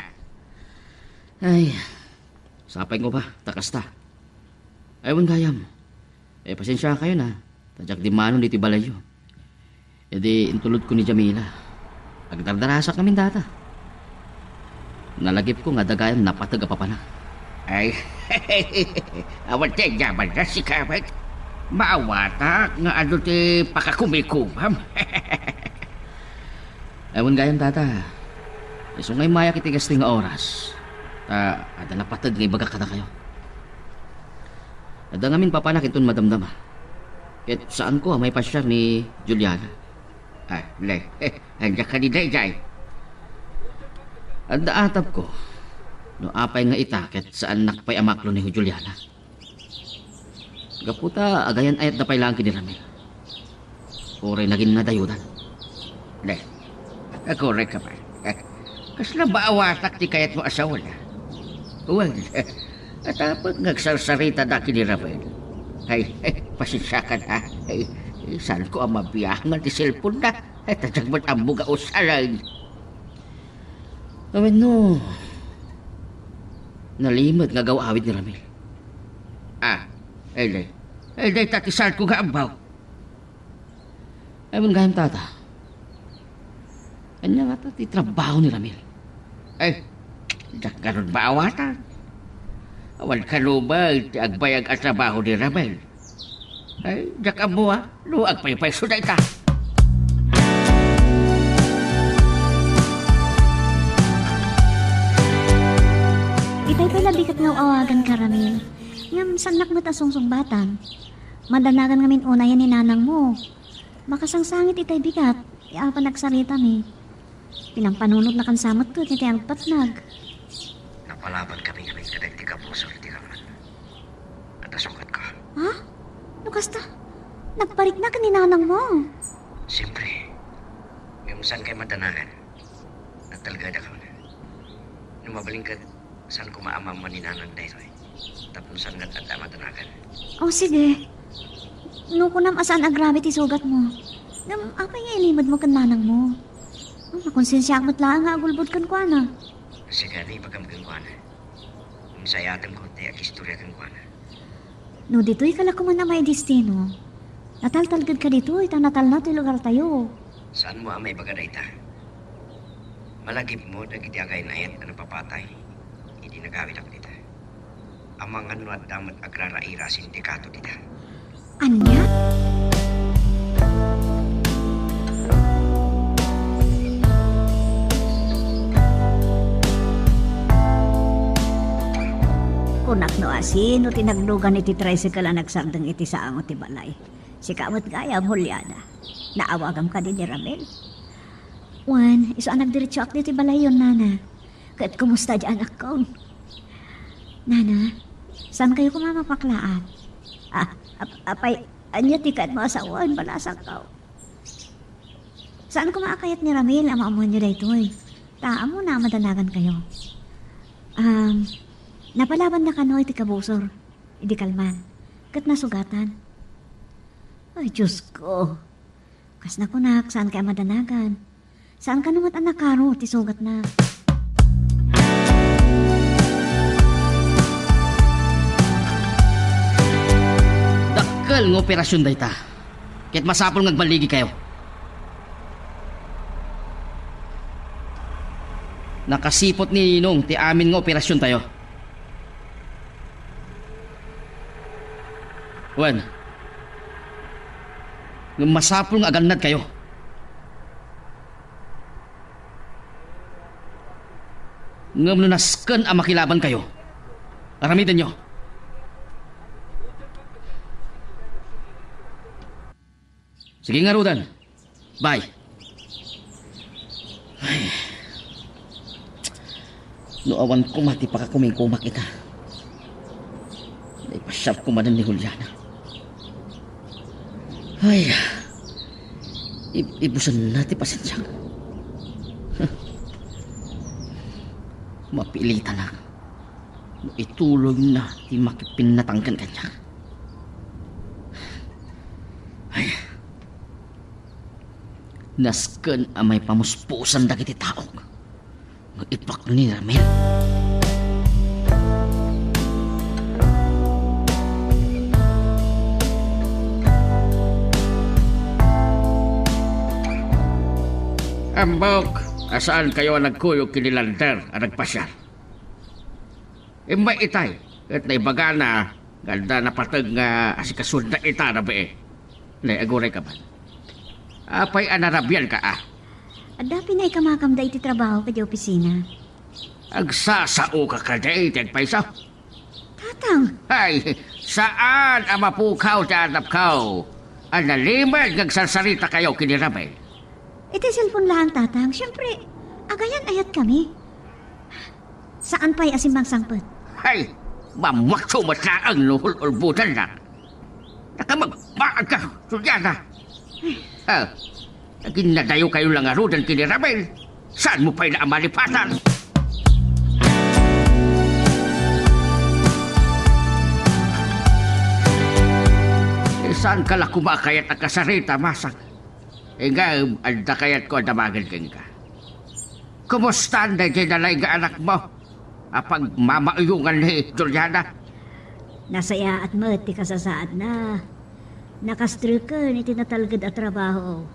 Ay, sapay ko ba? Takas ta. Aywan gayam. Pasensya kayo na. Tadyak di manon diti balayo. Di intulod ko ni Jamila. Agdardarasak namin data. Nalagip ko nga dagayam napatag apapana. Ay, awan tayo yaman na si Kamat. Maawatak nga ano ti pakakumikubam. Aywan gayam tata. So ngay maya kitigas ting oras. Ada napatag nga ibaga kada kayo. Ada ngamin papanak itong madamdama. Ket saan ko may pasyar ni Juliana. Handa ka ni Dayday. Anda atap ko. No apay nga itaket saan nakpay amaklo ni Juliana. Gaputa agayan ayat dapay lang kiniramil. Oray naging nadayudan. Correct ka ba? Kasla ba awatak ti kayat mo asawa na? Well, at apag nagsarsarita na kinirabel. Ay, pasensya ka na. Ay, saan ko ang mabiyahan ti cellphone na? At tadagman ang buga usalan. Awen no. Nalimot nga gawawid ni Ramil. Ay, tati saan ko nga ambaw. Awen gayam tata. Kanya nga ti trabaho ni Ramil. Ay, karon ba awatan? Awan ka lumag, ti agbayag at trabaho ni Ramel. Ay, dak amo luag paypay suday ta. Itay pala bikat nga awagan ka, Ramil. Ngam, sanak mo tasungsong-batan. Madanagan ngamin una yan ni nanang mo. Makasangsangit itay bigat. Iapa nagsarita ni. Pinampanunod na kan samot to, itay ang patnag. Napalaban kami kadag ti Kabusor ti Raman. At asukat ko. Ha? Lukas ta? Nagparik na ka ni nanang mo. Siyempre, yung saan kayo madanagan, at talgada ka na. Numabaling ka, saan ko maamang maninanang na ito eh. Tapos saan nga at madanagan. Oh, sige. Nuko nam asaan agrami ti sugat mo. Ngam, apay nga ilimad mo kan nanang mo. Oh, makonsensya akmat lang nga agulbod kan kwa na. Sige na ipagamagang ko na. Kung sayatan ko, tayo istorya kang ko na. No, dito'y kalakuman na may destino. Nataltalgad ka dito, itang natal na to'y lugar tayo. Saan mo amay bagaday ta? Malagip mo, dagiti agay na ayat na napapatay. Hindi nagawit ako dita. Amang ano at damat agraraira sindikato dita. Anya? Kunak no asin, no tinaglugan iti tricycle ang nagsardang iti sa angot ti balay. Si kamot gaya, Juliana. Naawagam ka din ni Ramel. Juan, iso ang nagdiretso ak ti balay yun, Nana. Kat kumusta di anak ko? Nana, saan kayo kumamapaklaan? Apay, anya ti kat mo asawan, balasak ka. Saan kumakayat ni Ramel, ang maamuhan niyo dahito eh. Taan mo na madanagan kayo. Napalaban na kanoy ti Kabusor. Idi kalman. Kat nasugatan. Ay, Diyos ko. Kas na kunak, saan kaya madanagan? Saan ka naman anak karo, ti sugat na? Dakkel ng operasyon dayta. Ket masapol ngagbaligi kayo. Nakasipot ni Ninong ti amin nga operasyon tayo. Wan. Ng masapol nga aganad kayo. Ngam nunasken ang makilaban kayo. Aramidan nyo. Sige nga, Rudan. Bye. Ay. Noawan ko mati pa ka kumingkumak ita. Naipasyap ko manan ni Juliana. Ay. Ibusan natin pasensya. Mapilitan na. Ituloy na di makipinatangkan kanya. Nasken amay pamuspusan dagiti taok. Nga ipak ni Ramil. Ambok, asaan kayo nagkuyog kinilander ang nagpasyal? Imay itay, at naibaga na, ganda na patag nga asikasud na ita na ba eh. Naiaguray ka ba? Apay anarabyan ka ah. Adapi na ikamakam da iti trabaho ka di opisina. Agsasao ka ka day, tagpaysa. Tatang, Ay, saan ang mapukaw sa anapkaw? Ang nalimad ngagsarsarita kayo kinirabay. iti cellphone lang tatang. Siyempre, agayan ayat kami. Saan pa'y asimbang sangpet? Ay, mamakso matlaang nuhul-ulbutan na. Nakamagmaan ka, Juliana. Ah, ginadayo kayo lang arudan kinirabay. Saan mo pa'y naamalipatan? Saan ka lang kumakayat ang kasarita, masak? Nga, anda kayat ko damagan ka. Kumusta ang dinalay nga anak mo? Apag mamauyungan ni Juliana? Nasaya at mati kasasaad na. Nakastrukan iti natalgad at trabaho.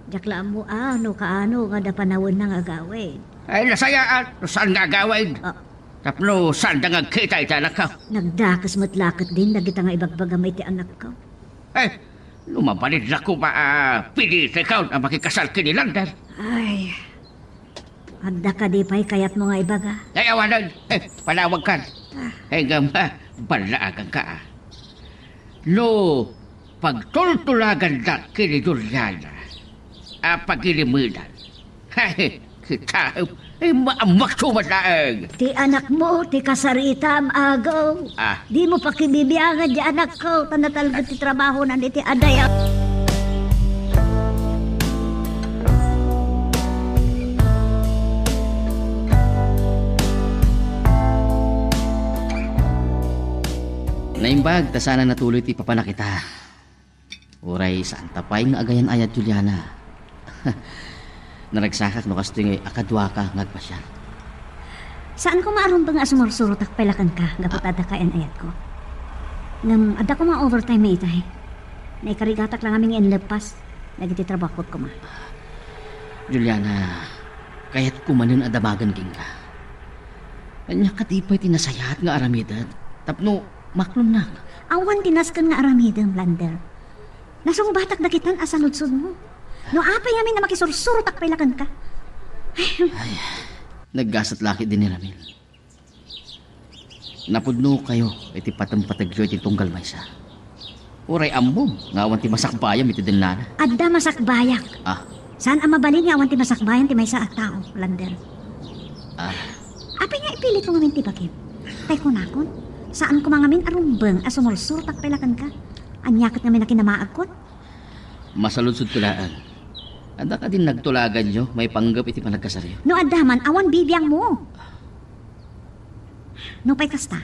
Jakla mo ano kaano nga da panawon ng agawin. Ay, nasayaan. Saan nga agawin? Ah, Tapno, saan da nga kita iti anak ko? nagdakas matlakat din nagita nga ibagbagamay ti anak ko. Eh, lumabanid na ko pilit ikaw na makikasal kinilander. Ay, adda ka di pa'y kayat mo nga ibaga. Ay, awanan. Panawag ka. Eh, nga balaagan ka ah. No, pagtultulagan na kini Juliana, pagilimudan. Ay, kita, maamak sumadaang. Ti anak mo, ti kasarita am agaw. Ah. Di mo pa kibibiyangan di anak ko. Tanatalgad ti trabaho na ti adaya. Naimbag, ta sana natuloy ti papanakita. Uray, saan tapay nga agayan ayat Juliana. Naragsakak no kasto yung akadwa ka ngagpasyal. Saan ko maaron ba nga sumursurot ak pelakan ka, gapot ada kayan ayat ko. Ngam, ada ko mga overtime may itay. Naikarigatak lang aming inlepas. Nagiti trabaho ko ma. Juliana, kaya't kumanin adamagan king ka. Kanya katipay tinasayat nga aramidan. Tapno, maklon na. Awan tinaskan nga aramidang lander. Nasong batak dakitan asaludsod mo. No apay namin na makisursurot ak pelakan ka. Naggasat laki din ni Ramil. Napudno kayo, iti patampatagyo iti tunggal maysa. Uray ambom, ngawan ti masakbayam iti dinlana. Adda masakbayak. Ah, Saan ang mabalin nga awan ti masakbayan ti maysa at tao, lander. ah, Apay nga ipili ko ngamin ti bakit. Tay ko nakon. Saan ko mga min arumbeng asumursurot ak pelakan ka. Anyakat ngamin na kinamaag ko. masaludsod tulaan. Anda ka din nagtulagan nyo, may panggap iti panagkasaryo. No adaman, awan bibiyang mo. No pa'y kasta,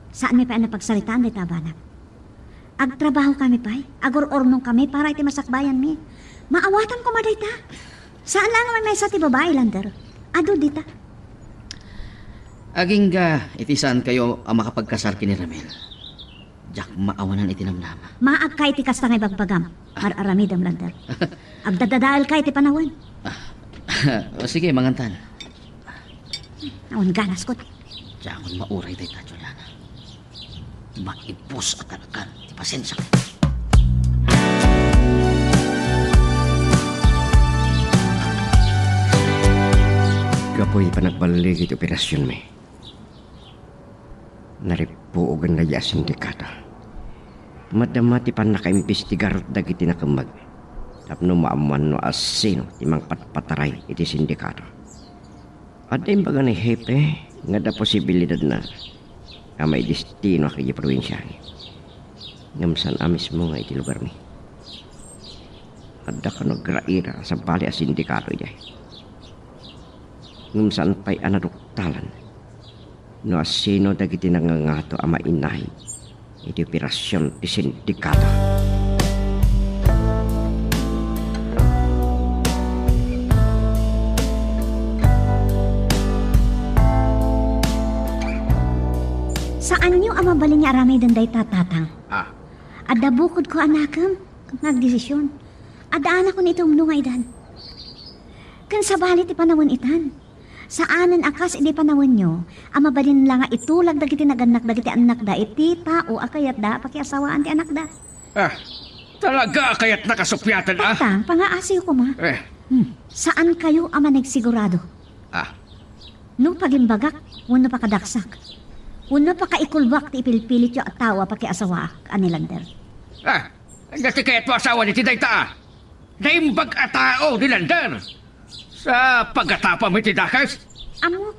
saan may pa'y napagsalitaan di tabanak? Agtrabaho kami pa'y, agor-ornong kami para iti masakbayan mi. Maawatan ko maday ta. Saan lang naman may sa ti babae, lander? Ado dita. Aging ga, iti saan kayo ang makapagkasar kini Ramil? Jak maawanan iti namnama. Maag ka iti kasta ngay bagbagam, mar-aramidam, lander. Agdadadaal ka iti panawan. O sige, mangantan. Awan ganas ko. Diyan mauray tayo ta, Juliana. Maipos at talagan, ti pasensya. Kapoy panagbalig iti operasyon may. Naripuogan na ya sindikata. Madamati pa nakaimbestigar dagiti nakambag. Tapno maaman no asino timang patpataray iti sindikato. At imbaga ni hepe nga da posibilidad na may destino kay probinsya. Ngamsan amis mo nga iti lugar mi. Adda ka nagraira sa bali a sindikato jay. Ngamsan pa'y anaduktalan. No asino dagiti nangangato ama inay iti operasyon ti sindikato. Saan nyo ang mabalin niya aramay danday tatatang? Ah, Adda bukod ko anakam, nagdesisyon. Adda anak ko nitong nungaydan. Kan sa balit ipanawon itan. Saanan akas hindi panawon nyo, ang mabalin lang nga itulag dagiti naganak dagiti anak da, iti tao akayat da, pakiasawaan ti anak da. talaga kaya't nakasupyatan Tang, pangaasiyo ko ma. Eh, Saan kayo ama nagsigurado? No pagimbagak, wano pa kadaksak. Wano pa kaikulbak ti ipilpilit yo at tawa pakiasawa anilander. dati kaya't mo asawa ni Tidayta. Naimbag a tao ni Lander. Sa pagkatapa mo tidakas. Amo,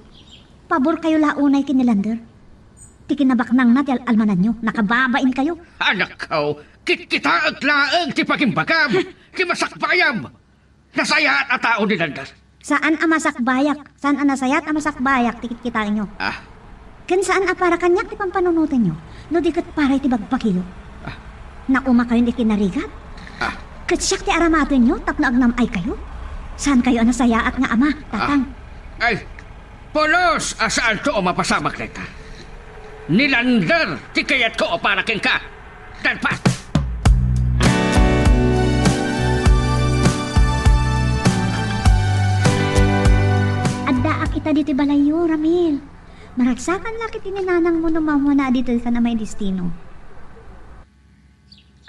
pabor kayo launay kinilander. Ti kinabaknang na ti almanan nyo, nakababain kayo. Anak ko, kita at laang ti pagimbagam, ti masakbayam. Nasaya at a tao ni Lander. Saan ang masakbayak? Saan ang nasayat ang masakbayak? Tikit kita nyo. Kan saan ang para kanyak ti pampanunutin nyo? No di kat para ti bagpakiyo. Nauma kayo di kinarigat? Katsyak ti aramatin nyo, tapno agnam ay kayo? Saan kayo ang nasaya at nga ama, tatang? Ay, polos asaan to o mapasamak na ita. Nilander, ti kayat ko o para king ka. Dalpas! Adda kita dito balayo, Ramil. Maragsakan laki tininanang mo numamo na dito ka na may destino.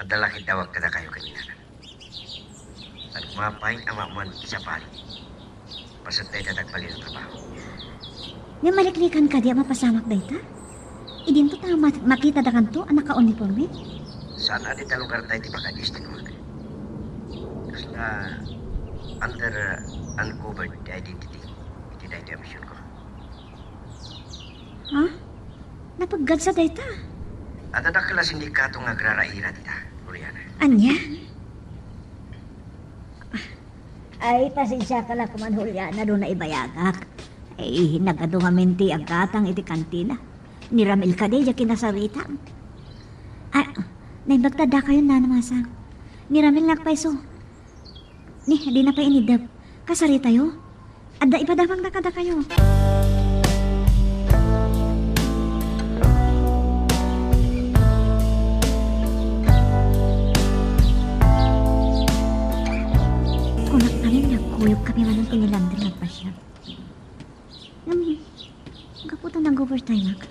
Adalaki tawag kada kayo kanina. At mapay ang mamuan sa pali. Pasatay tatagpali ng trabaho. Nga maliklikan ka di mapasamak dayta? Idin to tama makita da kanto ang naka-uniforme? Saan adi lugar tayo di makadistinwag? Kasla under uncovered identity. Iti dahi di mission ko. Ha? Napaggad sa dayta? At adakala sindikato nga agraraira dita, Juliana. Anya? Ay, pasensya ka lang kuman, Juliana, doon na ibayagak. Ay, nagadungaminti agatang iti kantina. Niramil ka di, kinasarita. Ay, naibagtada kayo na namasang. Niramil nagpaiso. Ni, di na pa inidab. Kasarita yo. Adda ipadamang nakada kayo. Kunak namin nagkuyog kami man ng kinilander nagpasya. Kaputan ng overtime ak.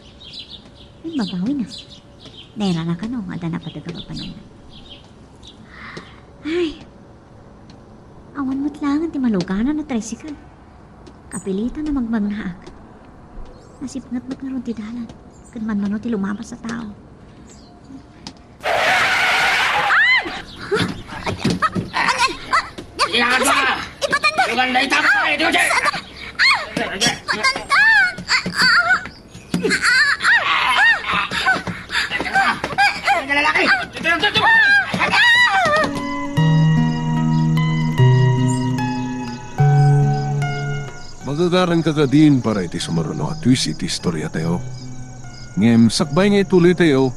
Ay, babawi na. Naira na ka no, ada na patagawa pa naman. Ay, awan mo't lang ti maluganan na tricycle. Kapilitan na magmagnaak. Nasipngat-mat na ron ti dalan. Kadman man ti lumabas sa tao. Ilangan ba? Ipatanda! Ilangan na itama ka! Ito siya! Patanda! Lalaki! Ito! Magagaran ka din para iti sumaruno at twist iti istorya tayo. Ngem sakbay nga ituloy tayo,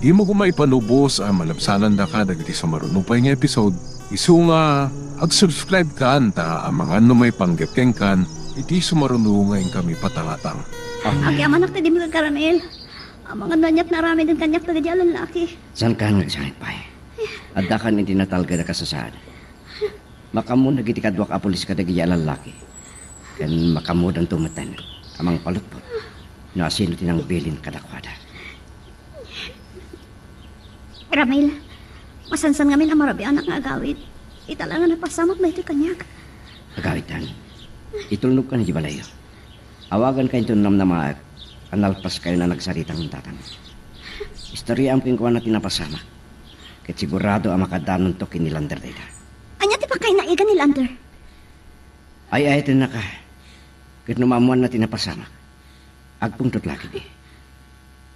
di mo kumaipanubos ang malabsanan da ka dagiti sumaruno pa nga episode. Isu nga ag-subscribe ka anta ang mga may panggapkeng kan iti sumaruno ngayon kami patangatang. Agi amanak na di mo kakaramil. Ang mga nanyak na rami din kanyak na gadyalan laki. Saan ka nagsangit pa eh? At dakan hindi natalga na kasasaan. Makamu nagiti kadwak apulis ka dagi lalaki. Kan makamud ang tumatan. Amang palutpot. No asino tinang bilin kadakwada. Ramil, masansan ngamin ang marabi anak nga agawid. Italangan na pasamak na ito kanyak. Agawitan. Itulnog ka na di balayo. Awagan kayo ito nam na mga analpas kayo na nagsaritang tatang. Istorya ang pingkuan na tinapasama. Kat sigurado ang makadanon to kinilander dita. Anya ti pa kayo naigan ni Lander? Ay ito na ka. Kat numamuan na tinapasama. Agpungtot laki di.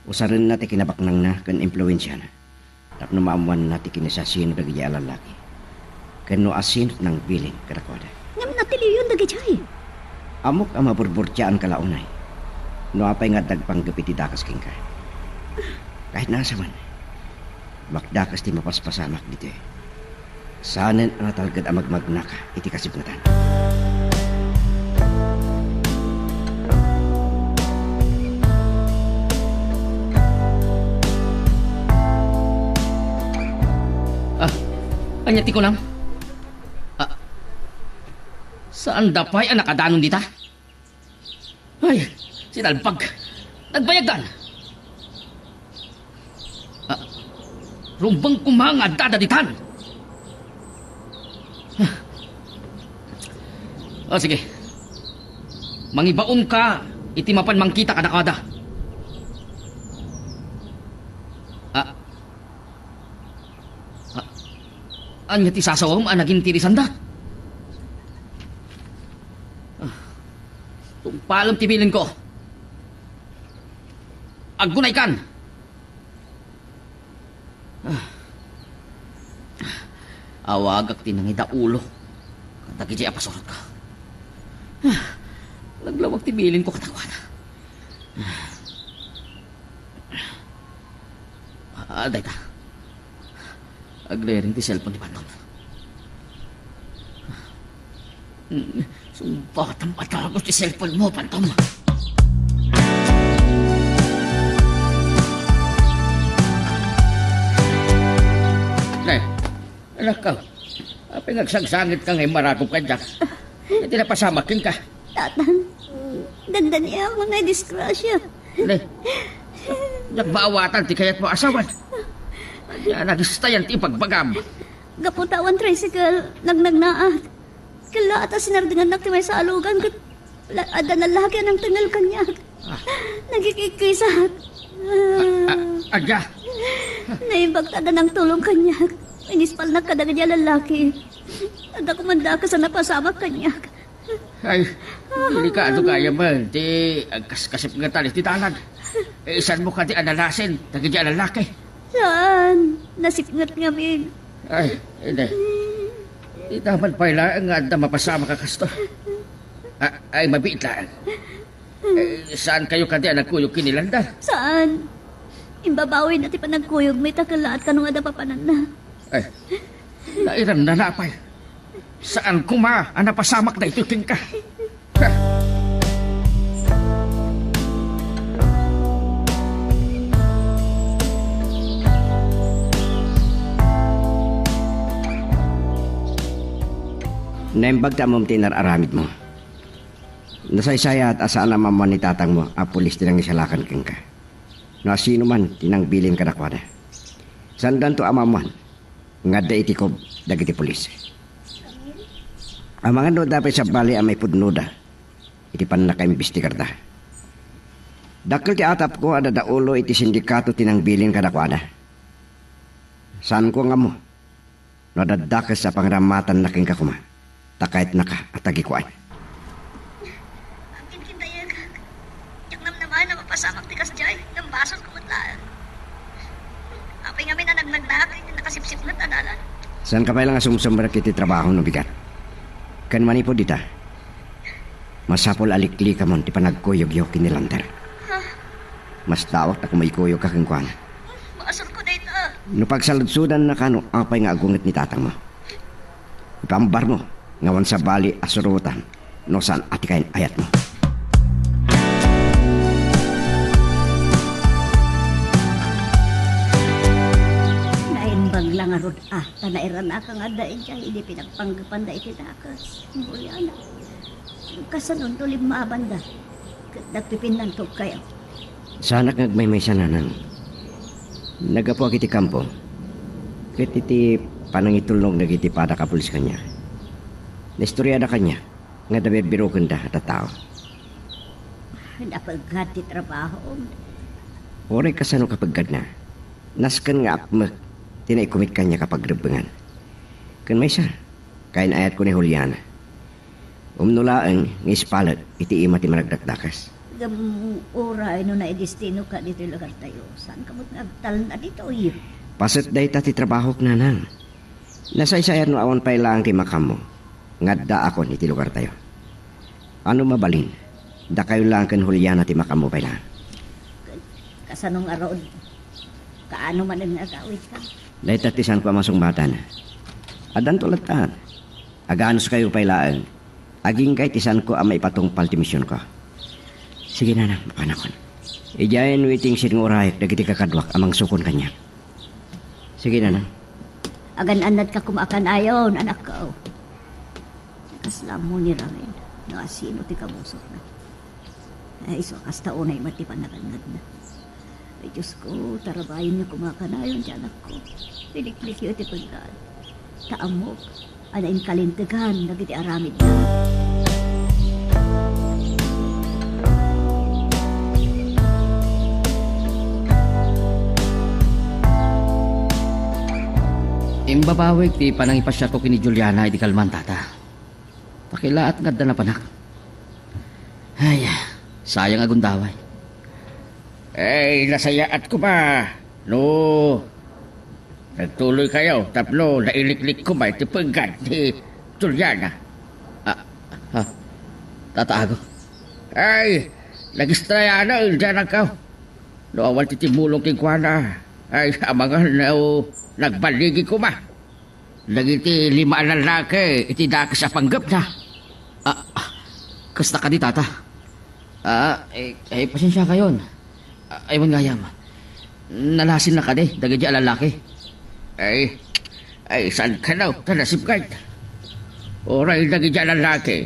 Usarin natin kinabaknang na kan impluensya na. Tap numamuan natin kinisasino dagi lalaki. Kan no asin ng biling karakwada. Ngam natili yun dagi chay. Amok ang maburburtyaan kalaunay. No apay nga dagpanggapit dakas king ka. Kahit nasa man. Makdakas ti mapaspasamak dito eh. Saanan ang talgad ang magmagnaka iti kasipnatan. Anyati ko lang. Saan dapay ang nakadanon dita? Ay, sinalpag. Nagbayagdan. Rumbang kumanga dadaditan. O sige. Mangibaon ka, iti mapan mangkita kadakada. Anya ti sasawam anagin tirisanda. Tumpalam tibilin ko. Aggunay kan. Awagak tinangida ulo. Kadagi di apasurot ka. Naglawag tibilin ko katakwana. Dayta. Aglering ti cellphone ni Pantom. Sumpah tempat ako ti cellphone mo, Pantom. Nay, anak ka. Apay nagsagsangit ka ngayon marakop ka dyan. Hindi na pasamakin ka. Tatang, ganda niya ang mga disgrasya. Nay, nagbaawatan ti kaya't mo asawan. Yan, nagistayan ti pagbagam. Gaputawan tricycle, nagnagnaat. Kala ata sinardingan na timay sa alugan. Ada na lagi ng tingal kanya. Nagkikisat. Aga, Naimbagtada ng tulong kanya. Inispal na kada niya lalaki. Ada kumanda ka sa napasama kanya. ay, hindi ka ano kaya man. Di, agkas-kasip nga talis ti talan. Isan mo ka di analasin, nagiging lalaki. Saan? Nasipngat nga min. Ay, hindi. Di naman pala nga na mapasama ka kasto. Ay, mabiit lang. Saan kayo kadi nagkuyog kinilanda? Saan? Imbabawi na ti panagkuyog may takala at kanong ada papanan na. Ay, nairam na napay. Saan kuma ang napasamak na ituting ka? Ha? Naimbag ta mo tinararamid mo. Nasaysaya at asaan naman man ni tatang mo, pulis tinang isalakan kang ka. No sino man tinangbilin ka nakwada. Sandan to amaman, nga da itikob, dagiti pulis. Ang mga no dapat sa bali ang may pudnuda, iti pan nakaimbestigar da. Dakil ti atap ko ada da ulo iti sindikato tinangbilin ka nakwada. Saan ko nga mo? No dadakas sa pangramatan na king kakuma. Takait naka at tagikuan. Ang kinkindayan ka. Yang naman na mapasamak ti kasjay. Ng basang kumutlaan. Apay nga may nanagnagnakin. Nakasipsip na tadalan. Saan ka pa lang asumsumberak iti trabaho no bigat? Kan manipo dita. Masapol alikli ka mon ti panagkuyog-yog kinilander. Mas tawak na kumaykuyog ka kang kuan. Maasal ko dito. No pagsaludsudan na kano, apay nga agunget ni tatang mo. Ipambar mo, ngawan sa bali asurutan, no saan atikain ayat mo. Naimbag lang nga rod. Tanairan na ka nga dahil dyan. Hindi pinagpanggapan dahil tinakas. Muli anak. Kasanon tulim maabanda. Nagpipinantog kayo. Sana kag may sananan. Nagapo iti kampo. Ket iti panangitulnog nagiti pada kapulis kanya. Naistorya da kanya. Nga dabibiro kanda at tao. Napagad ti trabaho. Oray kasano kapagad na. Naskan nga akmak. Tinaikumit kanya kapag rebengan. Kan may siya. Kain ayat ko ni Juliana. Umnulaan ng ispalat iti ima ti managdakdakas. Oray no na destino ka dito lugar tayo. Saan ka mo't nagtal na dito iyo? Paset day ta ti trabaho nanan. Nasaysayan no awan pay lang ti makam mo. Ngadda ako iti lugar tayo. Ano mabalin? Da kayo lang kan Juliana ti makam mo pay lang. Kasanong araw. Kaano man ang nagawit ka? Day tatisan ko amasong batan. Adan tulatan. Aganos kayo pay lang. Aging kay tisan ko ang maipatungpal ti misyon ko. Sige na mapanakon. Ijayan waiting sin ngurayak dagiti kakadwak amang sukon kanya. Sige na. Agan-anad ka kumaakan ayon, anak ko. Kaslam mo ni Ramel, na sino ti kabusok na. Ay, so kasta unay matipanagangad na. Ay, Diyos ko, tarabayan niya kumaakan ayon, ti anak ko. Piliklik yun ti pagkaan. Taamok, anayin kalintigan, nagiti aramid na. Imbabawig ti panang ipasya ko kini Juliana iti kalman tata. Pakilaat nga na panak. Ay, sayang agundaway. Ay, nasayaat ko ba? No. Nagtuloy kayo, tapno, nailiklik ko ba iti pagkat ni Juliana? Tataago. Ay, nagistraya na, dyan ka. No, awal titimulong king kuwana. Ay, amangan na nagbaligi ko ba? Nagiti 5 lalaki, iti daka sa panggap na. Kasta ka di tata. Pasensya kayon. Aywan ngayam. Nalasin na ka di, dagadi lalaki. Ay, saan ka daw? Tanasip ka. Oray nagiti lalaki.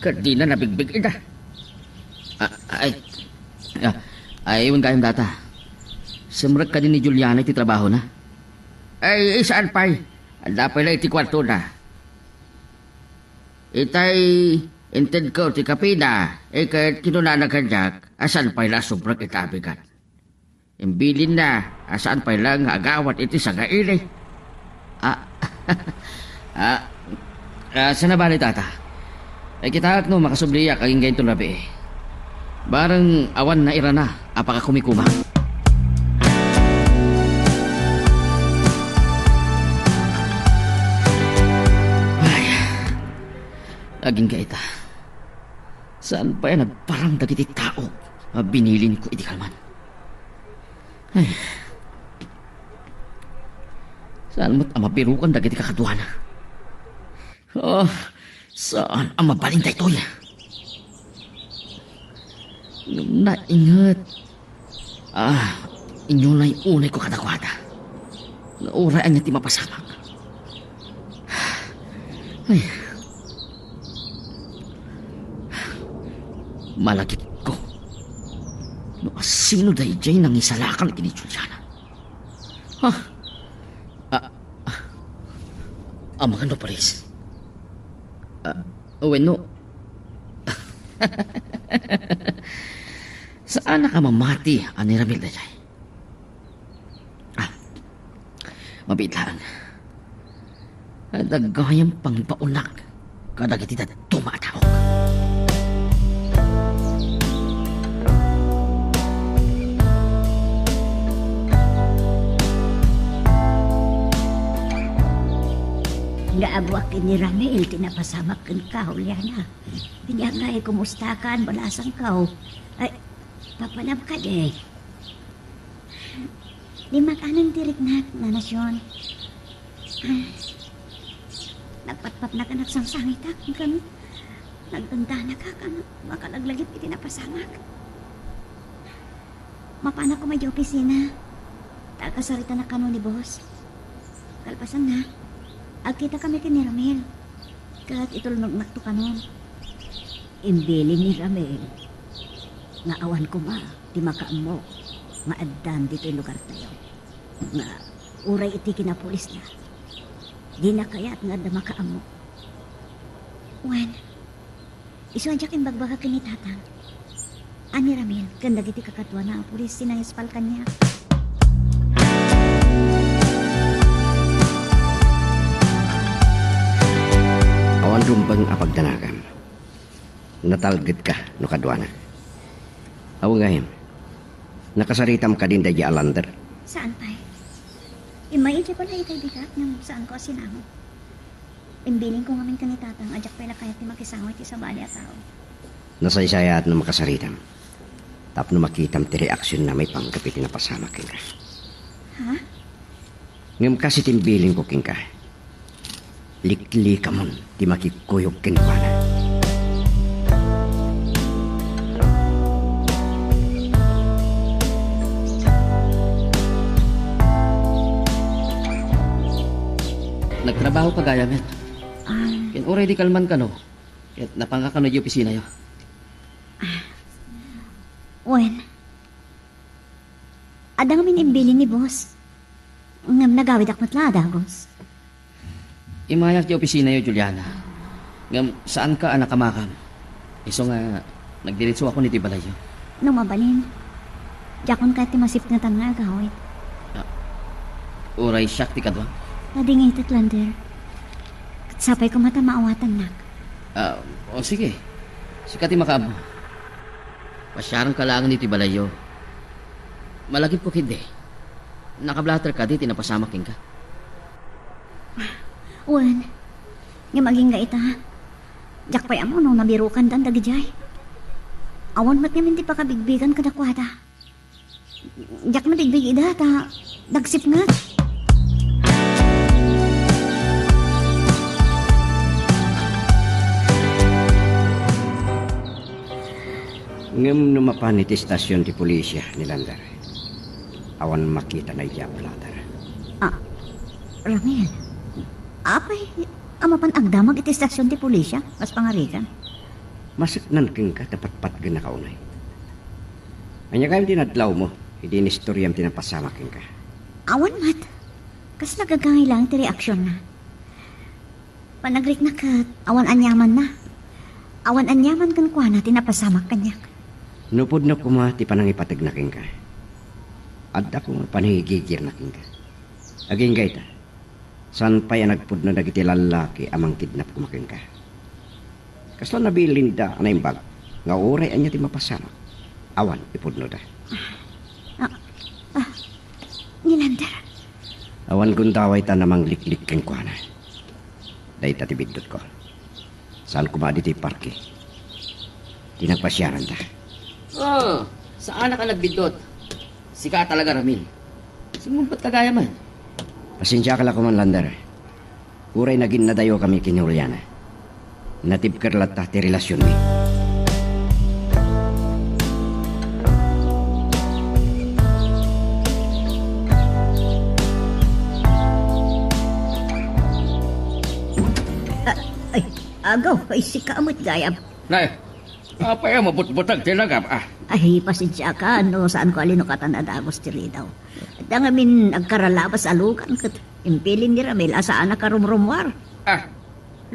Kadi na nabigbig ina. Aywan ngayam tata. Simrag ka din ni Juliana iti trabaho na. Ay, saan pa'y? Anda pa na iti kwarto na. Itay, inted ko ti kapina. Kahit kinunana ka jak, asan pa'y na sobrang itabigan. Imbilin na, asan pa'y lang agawat iti sa gaili. Sana bali tata. Ay kita no makasubliya kaging ganito labi eh. Barang awan na ira na, apaka kumikuma. Aging gaita. Saan pa yan nagparang dagiti tao? Binilin ko iti kalman. Ay. Saan mo't amapirukan dagiti kakaduana? Saan ang mabalin tayo ya? Naingat. Inyo na unay ko kadakwada. Nauraan niya ti mapasamak. Ay. Malagit ko. No, sino dahi jay nang isalakan iti ni Juliana? Magano pares? Bueno. Saan na ka mamati, ani Ramil da jay? Mabitlaan. Dagayang pangpaunak kadagiti da tumatawag. Naabwak ni Ramil, tinapasamak kan ka, Juliana. Pinyagay, kumusta ka, balasang ka. Ay, papanap ka de. Di makanang tirik na nasyon. Nagpatpat na ka nagsangsangit ka. Nagtunda na ka, makalaglagip itinapasamak. Mapana ko may opisina. Takasarita na kano ni boss. Kalpasan na. Agkita kami kini Ramel. Kahit itulnog nakto kanon. Imbili ni Ramel. Nga awan ko ma, di makaan mo. Nga addan dito yung lugar tayo. Nga uray iti kinapulis na. Di na kaya't nga adda makaan mo. Wen, isuadyak yung bagbaga kini tatang. Ani Ramel, ganda giti kakatwa na ang pulis sinangispal kanya. Awan rumbang apagdanagan. Natalgid ka, no kadwana. Awa ngayon, nakasaritam ka din dahi alander. Saan pa? Imaidya ko na itay bigat ng saan ko sinamo. Imbiling ko ngamin kanitatang adyak pala kaya ti makisangway ti sa bali at tao. Nasaysaya at no makasaritam. Tapno makitam ti reaksyon na may panggapit na pasama king ka. Ha? Ngam kasi timbiling ko king ka. Likli ka mon, di makikuyog king pana. Trabaho ka gaya, men. Ah, Ken already kalman ka, no? Ket napanga ka no di opisina yo. Wen. Adang min imbilin ni boss. Ngam nagawid ak matlada, boss. Imayak di opisina yo, Juliana. Ngam, saan ka anak kamakam? Iso nga, nagdiretso ako ni Tibalayo. Nung mabalin. Jakon kahit timasip nga tan nga agawid. Uray siyak ti kadwa. Nadingit at lander. Sapay ko mata maawatan nak. O sige. Sikati makamo. Pasyaran ka lang ni Tibalayo. Malagip ko hindi. Nakablatter ka di, tinapasamakin ka. Wen. Nga maging ga ita. Jak pa'y amo nung nabirukan dan dagijay. Awan mat ngamin di pa kabigbigan kadakwada. Jak madigbig ida ta. Dagsip nga. Ngam numapanit istasyon di pulisya ni Lander. Awan makita na iya platter. Ramil. Apay, amapan agdamag iti stasyon ti pulisya. Mas pangarigan. Masaknan king ka dapat patgan na kaunay. Anya kayong tinadlaw mo, hindi nistoryam tinapasama king ka. Awan mat. Kas nagagangay lang ti reaksyon na. Panagrik na kat, awan anyaman na. Awan anyaman kan kwa na tinapasamak kanyak. Nupod na kuma ti panangipatag na king ka. At ako panahigigir na king ka. Aging gayta, saan pa yan nagpud na dagiti lalaki amang kidnap kumaking ka. Kasla nabilin da anay bag, nga oray anya ti mapasama. Awan, ipud no da. Nilander. Awan gundaway ta namang liklik king kwa na. Dahi ta tibidot ko. Saan kumadi ti parke? Tinagpasyaran ta. Oh, saan ka nagbidot? Sika talaga, Ramil. Sumumpat ka gaya man. Pasensya ka lang kuman, Lander. Uray naging nadayo kami kini Juliana. Natibkar lata ti relasyon mi. Ay, agaw, ay sikamot gayab. Nay, apa yang mabut-butag tinagap Ay, pasensya ka, no, saan ko alino katanadagos tiri daw. At ang amin, agkaralabas alukan kat. Impilin ni Ramil, asaan na karumrumwar.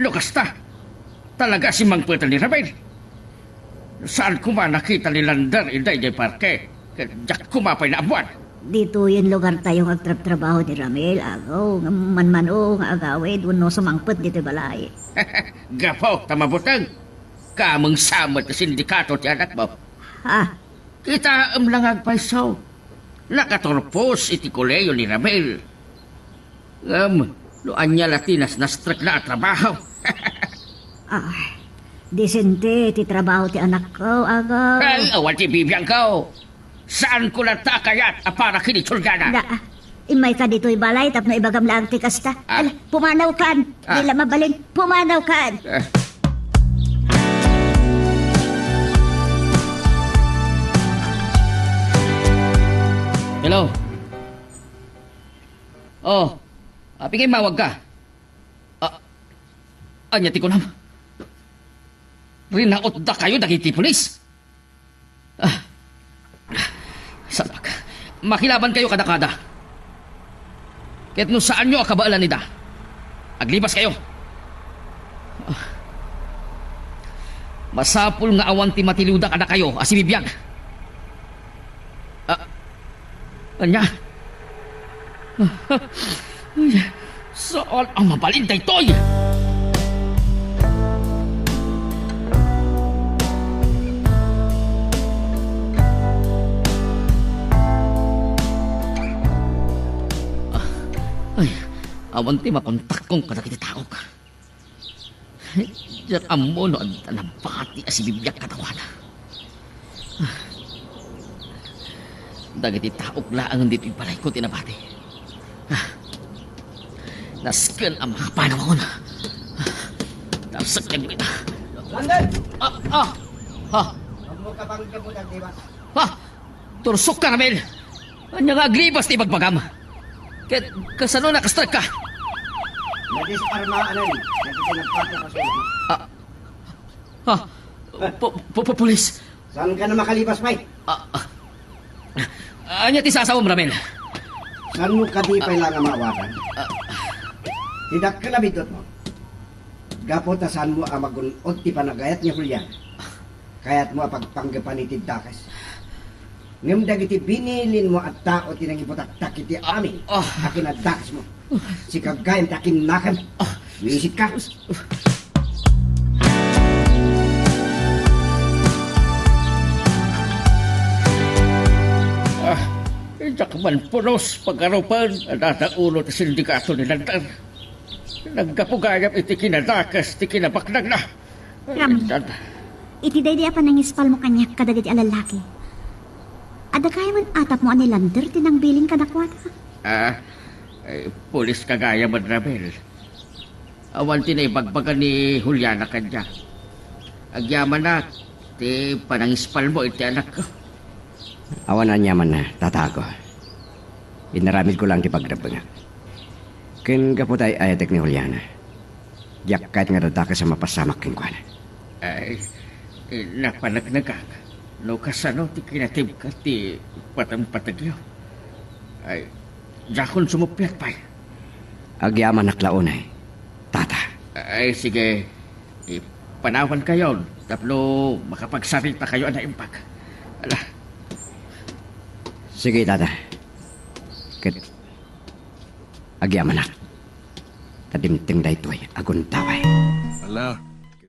Lukas ta. Talaga si Mang Puerto ni Ramil. Saan ko man nakita ni Lander inday di parke? Jak kumapay na abuan. Dito yung lugar tayo agtrap-trabaho ni Ramil, agaw, man-mano, agawid, uno sumangpot dito balay. Gapaw, tamabutang. Kamang samot na sindikato ti anak mo. Ha? Kita lang agpaisaw. Nakatorpos iti koleyo ni Ramil. Luan niya latinas na strik na trabaho. Disente, ti trabaho ti anak ko, agaw. Ay, awan ti bibiyang ko. Saan ko lang takayat para kinitsulgana? Imay ka dito'y balay, tapno ibagam lang ti kasta. Ala, pumanaw kan. Dila mabalin, pumanaw kan. Hello? Oh, pingin mawag ka. Anya ti ko nam. Rinaot da kayo dagiti pulis. Sabak. Makilaban kayo kada-kada. Kahit no saan nyo akabaalan nida. Aglibas kayo. Masapul nga awan ti matiluda kada kayo asibibiyag. Anya? Saan ang mabalintay to'y? Ay, awan ti makontak kong kadakiti tao ka. Diyan amo no ang tanabati asibibiyag katawana. Dagiti taok laang dito ibalay ko tinabati. Nasken ang mga panahon. Tapos kita. London! Tursok ka namin. Anya nga aglibas ti bagbagam. Kasano nakastrak ka? Nadisarmaan na ni. Nagpinagpato ka sa Pulis. Saan ka na makalipas, Pai? Anya ti sasaw mo, Ramel. Saan mo kadipay lang ang maawatan? Tidak ka labidot mo. Gapot na saan mo ang magunod ti panagayat ni Julian. Kaya't mo pagpanggapan ni Tiddakas. Ngam dagiti binilin mo at tao tinangiputak-tak iti amin. Akin at dakas mo. Si kagayan takin nakan. Wisit ka. Idak man punos pag-arupan at ataulo ti sindikato ni Lantar. Nagkapugayap iti kinadakas, ti kinabaknag na. Ramil, iti day di pa nangispal mo kanyak kadagiti alalaki. Ada kaya man atap mo anilander tinang biling kanakwata. Pulis kagaya man, Ramel. Awan tinaibagbagan ni Juliana kanya. Agyaman na, ti panangispal mo iti anak ko. Awan na nyaman na, tatago. Inaramid ko lang ti pagdrabang. Ken kaputay ayatek ni Juliana. Diyak kahit nga dadaka sa mapasamak king kwana. Napanagnagang. No kasano ti kinatib ka ti patagyo. Jakon sumupyat pa. Agyaman naklaunay, tata. Sige. Panawan kayo. Tapno makapagsarita kayo na impag. Ala. Sige, tata. Agyaman na. Tadimting da ito'y aguntaway. Ala,